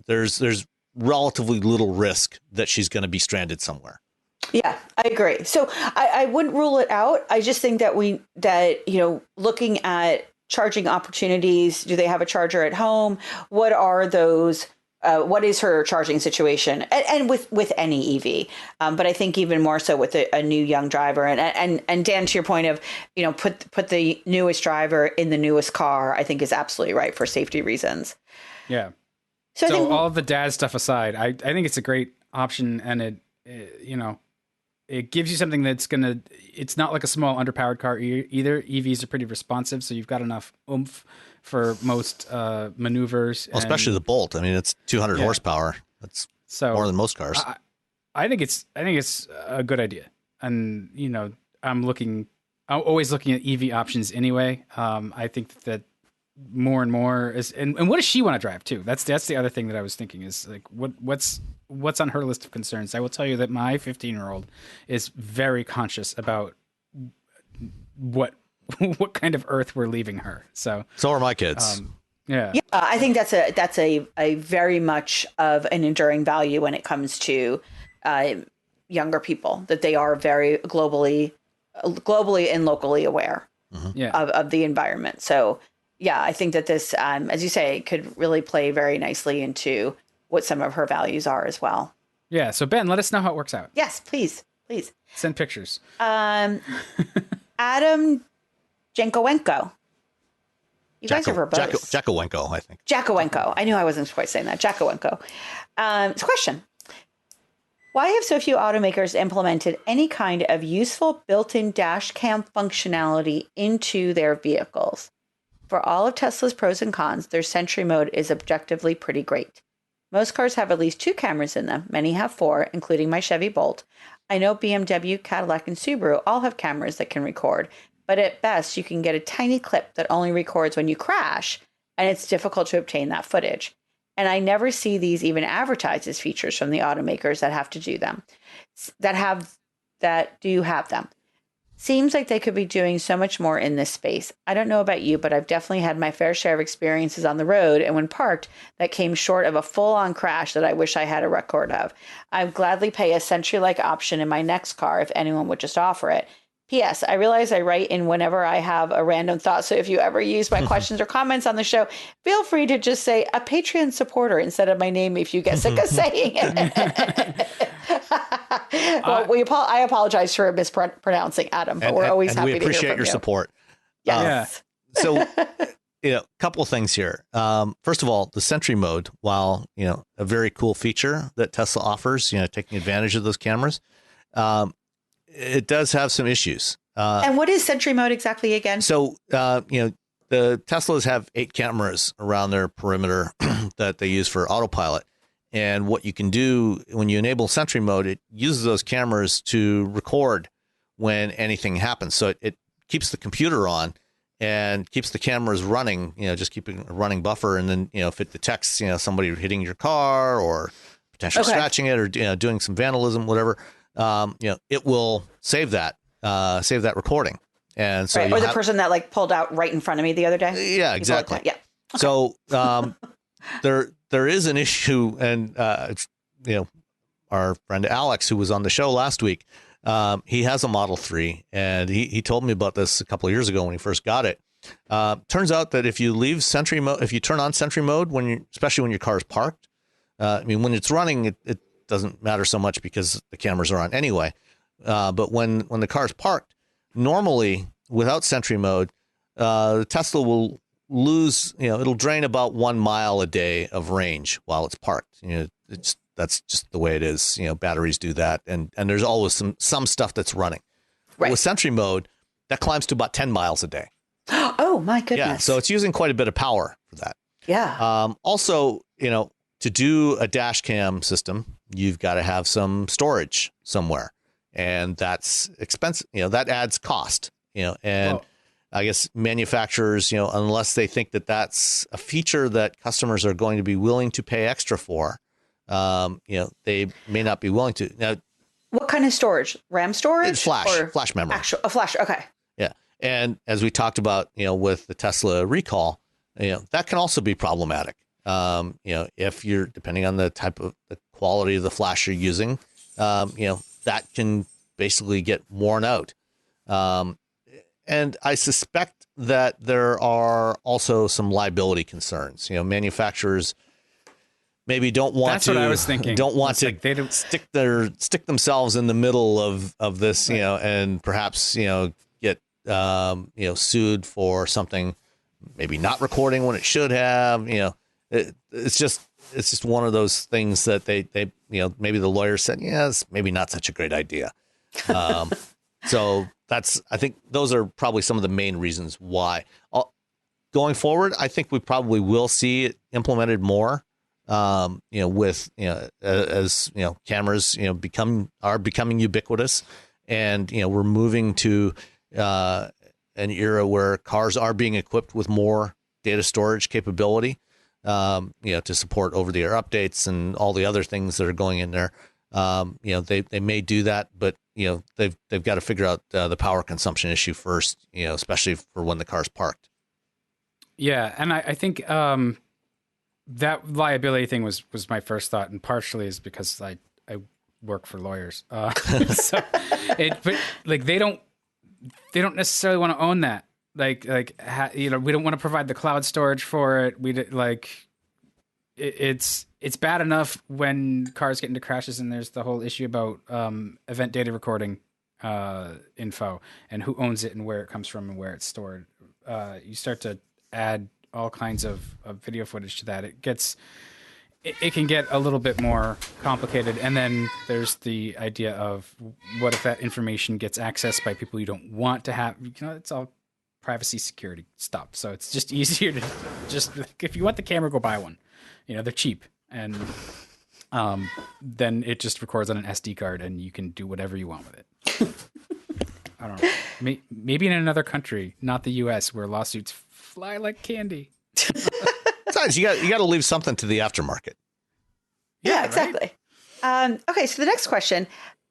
there's relatively little risk that she's going to be stranded somewhere. Yeah, I agree. So I wouldn't rule it out. I just think that looking at charging opportunities, do they have a charger at home? What are those? What is her charging situation? And with any EV, but I think even more so with a new young driver. And Dan, to your point of, put the newest driver in the newest car, I think is absolutely right for safety reasons. Yeah. So all of the dad stuff aside, I think it's a great option, and it gives you something that's it's not like a small underpowered car either. EVs are pretty responsive, so you've got enough oomph for most maneuvers. Well, especially the Bolt. I mean, it's 200 horsepower. That's more than most cars. I think it's a good idea. And, I'm always looking at EV options anyway. I think that more and more is, and what does she want to drive too? That's the other thing that I was thinking is like, what's on her list of concerns? I will tell you that my 15-year-old is very conscious about what kind of earth we're leaving her. So are my kids. Yeah, I think that's a very much of an enduring value when it comes to younger people, that they are very globally and locally aware of the environment. So yeah, I think that this, as you say, could really play very nicely into what some of her values are as well. Yeah. So Ben, let us know how it works out. Yes, please. Send pictures. Adam Jankowenko. You guys are verbose. Jakowenko, I think. Jakowenko. I knew I wasn't quite saying that. Jakowenko. It's a question. Why have so few automakers implemented any kind of useful built-in dash cam functionality into their vehicles? For all of Tesla's pros and cons, their Sentry mode is objectively pretty great. Most cars have at least 2 cameras in them. Many have 4, including my Chevy Bolt. I know BMW, Cadillac, and Subaru all have cameras that can record, but at best you can get a tiny clip that only records when you crash, and it's difficult to obtain that footage. And I never see these even advertised as features from the automakers that have to do them, that do have them. Seems like they could be doing so much more in this space. I don't know about you, but I've definitely had my fair share of experiences on the road and when parked that came short of a full-on crash that I wish I had a record of. I'd gladly pay a Sentry-like option in my next car if anyone would just offer it. P.S. I realize I write in whenever I have a random thought, so if you ever use my questions or comments on the show, feel free to just say a Patreon supporter instead of my name if you get sick of saying it. Well, I apologize for mispronouncing Adam, but we're always happy to hear from you. We appreciate your support. Yes. So, a couple of things here. First of all, the Sentry mode, while, a very cool feature that Tesla offers, taking advantage of those cameras, it does have some issues. And what is Sentry mode exactly again? So, the Teslas have 8 cameras around their perimeter that they use for autopilot. And what you can do when you enable Sentry mode, it uses those cameras to record when anything happens. So it keeps the computer on and keeps the cameras running, just keeping a running buffer. And then, if it detects, somebody hitting your car or potentially scratching it or, doing some vandalism, whatever, it will save that recording. And so, or the person that pulled out right in front of me the other day. Yeah, exactly. Yeah. Okay. So, there is an issue, and our friend Alex, who was on the show last week, he has a Model 3, and he told me about this a couple of years ago when he first got it. Turns out that if you leave Sentry mode, if you turn on Sentry mode especially when your car is parked, when it's running, it doesn't matter so much because the cameras are on anyway. But when the car is parked, normally without Sentry mode, the Tesla will lose, it'll drain about 1 mile a day of range while it's parked. That's just the way it is. Batteries do that. And there's always some stuff that's running. Right. With Sentry mode, that climbs to about 10 miles a day. Oh my goodness. Yeah. So it's using quite a bit of power for that. Yeah. Also, to do a dash cam system, you've got to have some storage somewhere, and that's expensive. That adds cost, and whoa. I guess manufacturers, unless they think that that's a feature that customers are going to be willing to pay extra for, they may not be willing to. Now, what kind of storage? RAM storage? It's flash memory. A flash. Okay. Yeah. And as we talked about, with the Tesla recall, that can also be problematic. If you're, depending on the quality of the flash you're using, that can basically get worn out. And I suspect that there are also some liability concerns. Manufacturers maybe don't want That's to. What I was thinking. Don't want to they don't stick themselves in the middle of this, right. And perhaps get sued for something, maybe not recording when it should have. It's just one of those things that they maybe the lawyer said, it's maybe not such a great idea. So I think those are probably some of the main reasons why. Going forward, I think we probably will see it implemented more. With as cameras are becoming ubiquitous, and we're moving to an era where cars are being equipped with more data storage capability. To support over-the-air updates and all the other things that are going in there. They may do that, but they've got to figure out the power consumption issue first. Especially for when the car's parked. Yeah, and I think that liability thing was my first thought, and partially is because I work for lawyers. So but like they don't necessarily want to own that. We don't want to provide the cloud storage for it. It's bad enough when cars get into crashes and there's the whole issue about event data recording info and who owns it and where it comes from and where it's stored. You start to add all kinds of video footage to that. It can get a little bit more complicated. And then there's the idea of what if that information gets accessed by people you don't want to have. It's all privacy security stuff. So it's just easier to just, if you want the camera, go buy one. They're cheap. And then it just records on an SD card and you can do whatever you want with it. I don't know. Maybe in another country, not the US, where lawsuits fly like candy. Besides, you got to leave something to the aftermarket. Yeah, exactly. Right? Okay, so the next question,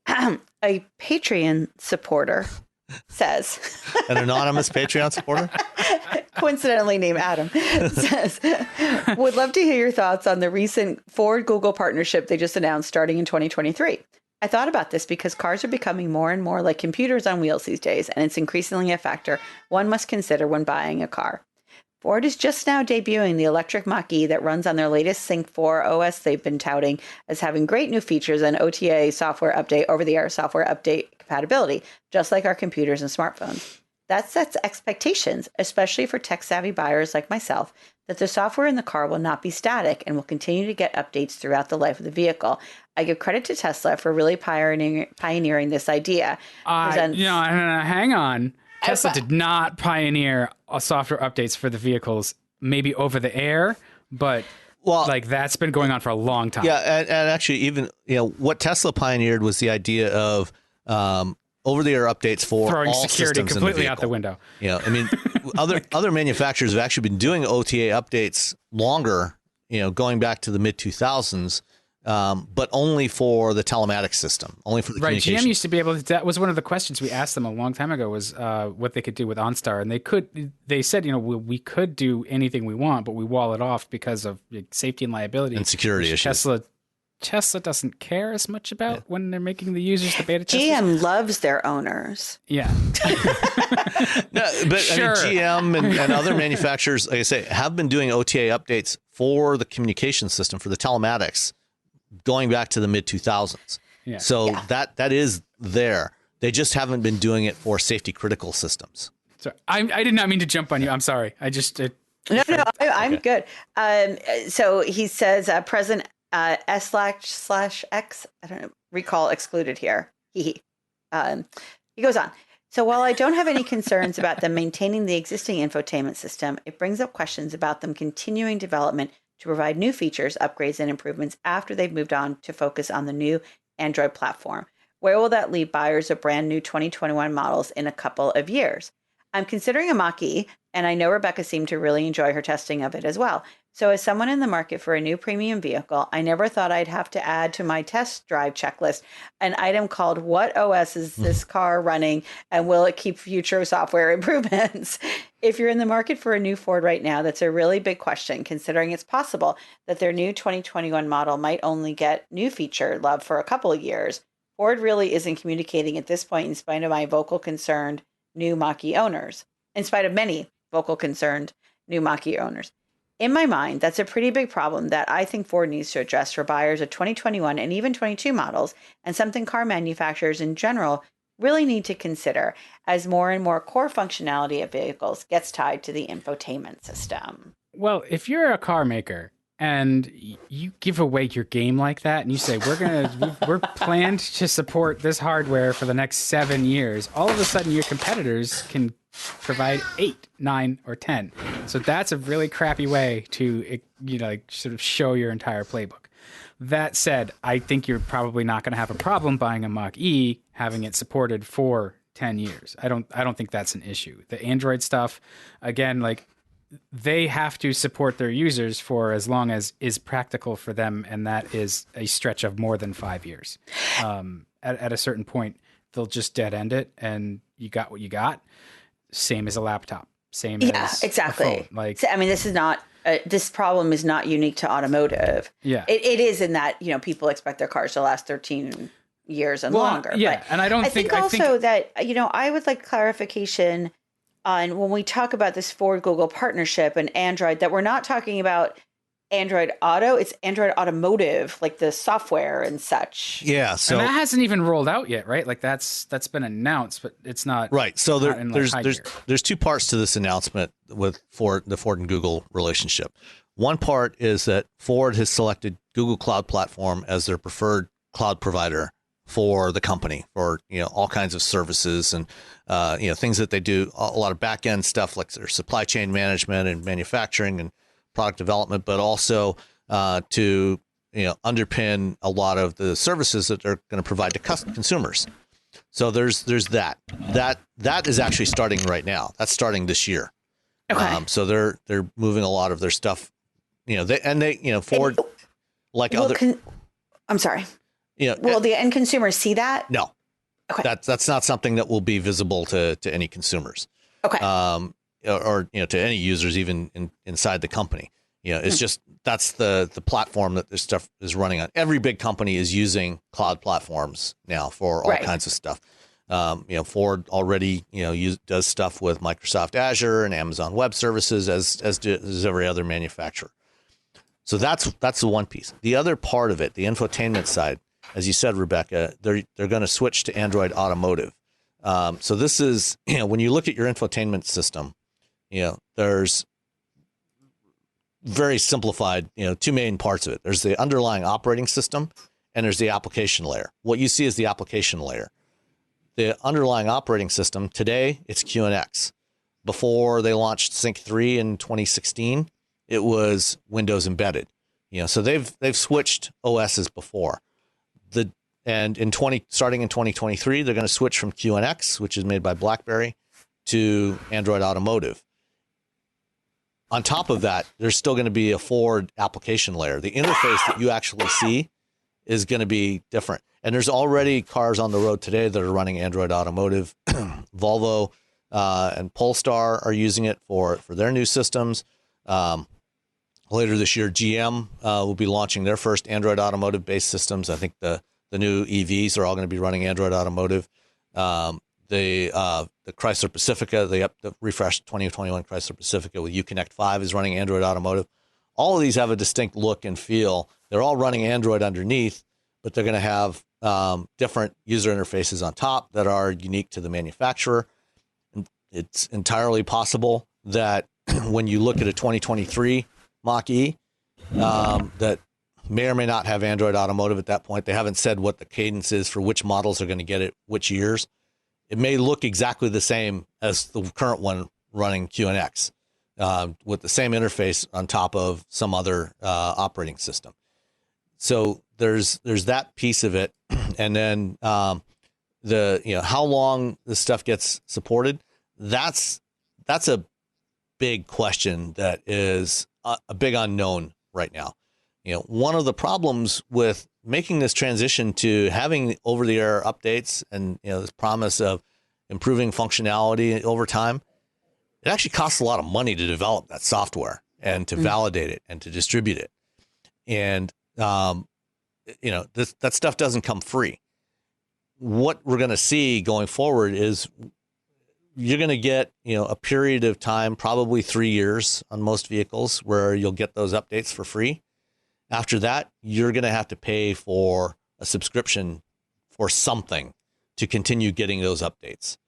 a Patreon supporter says, an anonymous Patreon supporter, coincidentally named Adam, says, would love to hear your thoughts on the recent Ford Google partnership they just announced starting in 2023. I thought about this because cars are becoming more and more like computers on wheels these days, and it's increasingly a factor one must consider when buying a car. Ford is just now debuting the electric Mach-E that runs on their latest Sync 4 OS they've been touting as having great new features and OTA software update, over-the-air software update compatibility, just like our computers and smartphones. That sets expectations, especially for tech-savvy buyers like myself, that the software in the car will not be static and will continue to get updates throughout the life of the vehicle. I give credit to Tesla for really pioneering this idea. Hang on. Tesla did not pioneer software updates for the vehicles, maybe over the air, but that's been going on for a long time. Yeah, and actually, even what Tesla pioneered was the idea of over-the-air updates for throwing all security systems completely in the out the window. Other manufacturers have actually been doing OTA updates longer, going back to the mid 2000s. But only for the telematics system, only for the communication. GM used to be able to. That was one of the questions we asked them a long time ago. Was what they could do with OnStar, and they said, we could do anything we want, but we wall it off because of safety and liability and security issues. Tesla doesn't care as much about when they're making the users the beta testers. GM loves their owners. Yeah. No, but sure. GM and other manufacturers, like I say, have been doing OTA updates for the communication system, for the telematics, going back to the mid 2000s. Yeah. So that is there. They just haven't been doing it for safety critical systems. So I did not mean to jump on you. I'm sorry. I'm good. So he says present S/X, I don't know, recall excluded here. He goes on. So while I don't have any concerns about them maintaining the existing infotainment system, it brings up questions about them continuing development to provide new features, upgrades, and improvements after they've moved on to focus on the new Android platform. Where will that leave buyers of brand new 2021 models in a couple of years? I'm considering a Mach-E, and I know Rebecca seemed to really enjoy her testing of it as well. So as someone in the market for a new premium vehicle, I never thought I'd have to add to my test drive checklist an item called what OS is this car running, and will it keep future software improvements? If you're in the market for a new Ford right now, that's a really big question, considering it's possible that their new 2021 model might only get new feature love for a couple of years. Ford really isn't communicating at this point in spite of my vocal concerned new Mach-E owners. In spite of many vocal concerned new Mach-E owners. In my mind, that's a pretty big problem that I think Ford needs to address for buyers of 2021 and even 22 models, and something car manufacturers in general really need to consider as more and more core functionality of vehicles gets tied to the infotainment system. Well, if you're a car maker and you give away your game like that and you say, we're planned to support this hardware for the next 7 years, all of a sudden your competitors can provide 8, 9, or 10. So that's a really crappy way to, sort of show your entire playbook. That said, I think you're probably not going to have a problem buying a Mach-E, having it supported for 10 years. I don't think that's an issue. The Android stuff, again, they have to support their users for as long as is practical for them, and that is a stretch of more than 5 years. At a certain point, they'll just dead end it, and you got what you got. Same as a laptop. As exactly. A phone. This is not. This problem is not unique to automotive. Yeah, it is in that people expect their cars to last 13 years and longer. Yeah, but and I don't think also that, I would like clarification on when we talk about this Ford Google partnership and Android, that we're not talking about Android Auto, it's Android Automotive, like the software and such. Yeah, so and that hasn't even rolled out yet, right? Like that's been announced, but it's not right. So there's two parts to this announcement with the Ford and Google relationship. One part is that Ford has selected Google Cloud Platform as their preferred cloud provider for the company, for all kinds of services and things that they do, a lot of back end stuff like their supply chain management and manufacturing and product development, but also to underpin a lot of the services that they're going to provide to consumers. So there's that is actually starting right now. That's starting this year. Okay. So they're moving a lot of their stuff. Ford, I'm sorry. Will the end consumers see that? No. Okay. That's not something that will be visible to any consumers. Okay. Or to any users even inside the company. It's just that's the platform that this stuff is running on. Every big company is using cloud platforms now for all kinds of stuff. Ford already does stuff with Microsoft Azure and Amazon Web Services as does every other manufacturer. So that's the one piece. The other part of it, the infotainment side, as you said, Rebecca, they're going to switch to Android Automotive. So this is when you look at your infotainment system, there's very simplified, two main parts of it. There's the underlying operating system and there's the application layer. What you see is the application layer. The underlying operating system today, it's QNX. Before they launched Sync 3 in 2016, it was Windows embedded. So they've switched OSs before. Starting in 2023, they're going to switch from QNX, which is made by BlackBerry, to Android Automotive. On top of that, there's still going to be a Ford application layer. The interface that you actually see is going to be different. And there's already cars on the road today that are running Android Automotive. Volvo and Polestar are using it for their new systems. Later this year, GM will be launching their first Android Automotive-based systems. I think the new EVs are all going to be running Android Automotive. The Chrysler Pacifica, the refreshed 2021 Chrysler Pacifica with Uconnect 5 is running Android Automotive. All of these have a distinct look and feel. They're all running Android underneath, but they're going to have different user interfaces on top that are unique to the manufacturer. It's entirely possible that when you look at a 2023 Mach-E, that may or may not have Android Automotive at that point. They haven't said what the cadence is for which models are going to get it, which years. It may look exactly the same as the current one running QNX with the same interface on top of some other operating system. So there's that piece of it. And then how long this stuff gets supported, that's a big question that is a big unknown right now. One of the problems with making this transition to having over-the-air updates and this promise of improving functionality over time, it actually costs a lot of money to develop that software and to validate it and to distribute it. And that stuff doesn't come free. What we're going to see going forward is you're going to get a period of time, probably 3 years on most vehicles, where you'll get those updates for free. After that, you're going to have to pay for a subscription for something to continue getting those updates.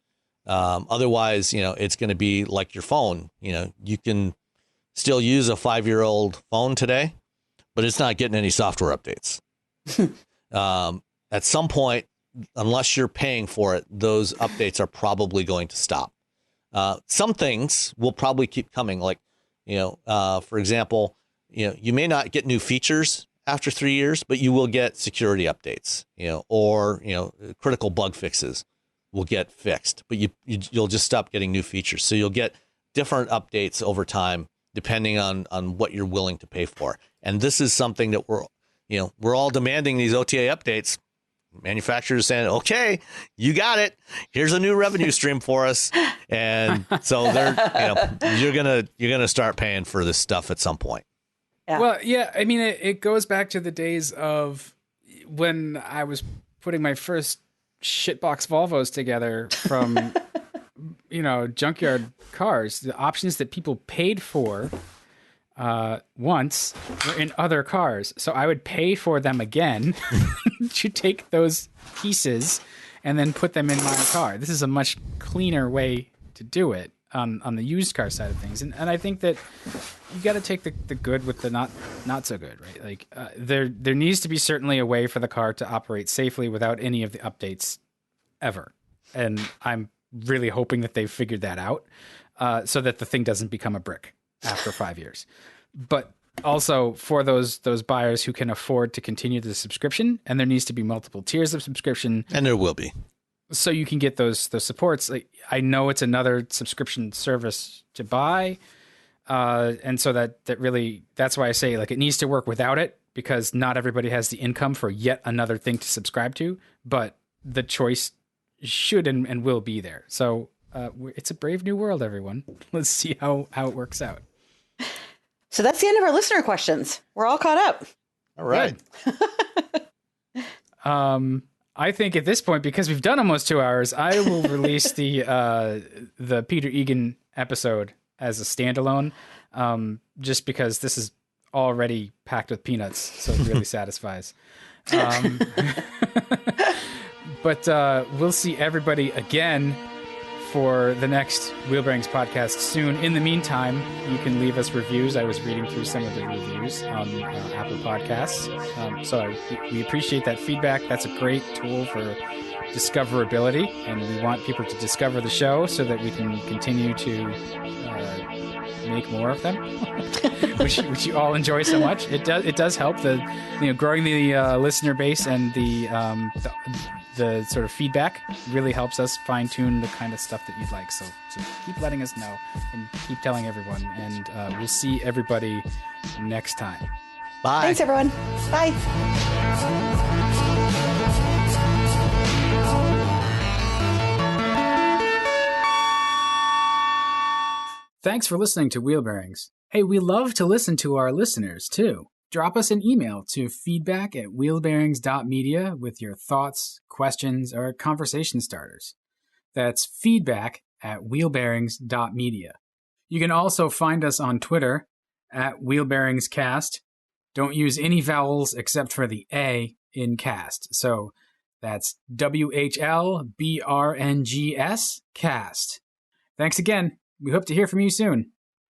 Otherwise, it's going to be like your phone. You can still use a 5-year-old phone today, but it's not getting any software updates. At some point, unless you're paying for it, those updates are probably going to stop. Some things will probably keep coming. Like, for example, you may not get new features after 3 years, but you will get security updates, or critical bug fixes will get fixed, but you'll just stop getting new features. So you'll get different updates over time, depending on what you're willing to pay for. And this is something that we're all demanding these OTA updates. Manufacturers saying, okay, you got it. Here's a new revenue stream for us. And so you're going to start paying for this stuff at some point. Yeah. Well, yeah, I mean, it goes back to the days of when I was putting my first shitbox Volvos together from, junkyard cars. The options that people paid for once were in other cars. So I would pay for them again to take those pieces and then put them in my car. This is a much cleaner way to do it on the used car side of things. And I think that you got to take the good with the not so good, right? Like there needs to be certainly a way for the car to operate safely without any of the updates ever. And I'm really hoping that they've figured that out so that the thing doesn't become a brick after 5 years. But also for those buyers who can afford to continue the subscription, and there needs to be multiple tiers of subscription. And there will be. So you can get those supports. Like, I know it's another subscription service to buy. And so that's why I say like it needs to work without it, because not everybody has the income for yet another thing to subscribe to, but the choice should and will be there. So it's a brave new world, everyone. Let's see how it works out. So that's the end of our listener questions. We're all caught up. All right. I think at this point, because we've done almost 2 hours, I will release the Peter Egan episode as a standalone, just because this is already packed with peanuts, so it really satisfies. But we'll see everybody again for the next Wheel Bearings podcast soon. In the meantime, you can leave us reviews. I was reading through some of the reviews on Apple Podcasts. So we appreciate that feedback. That's a great tool for discoverability, and we want people to discover the show so that we can continue to make more of them, which you all enjoy so much. It does help growing the listener base, and the sort of feedback really helps us fine tune the kind of stuff that you'd like. So keep letting us know and keep telling everyone, and we'll see everybody next time. Bye. Thanks, everyone. Bye. Thanks for listening to Wheel Bearings. Hey, we love to listen to our listeners, too. Drop us an email to feedback@wheelbearings.media with your thoughts, questions, or conversation starters. That's feedback@wheelbearings.media. You can also find us on Twitter @wheelbearingscast. Don't use any vowels except for the A in cast. So that's WHLBRNGS cast. Thanks again. We hope to hear from you soon.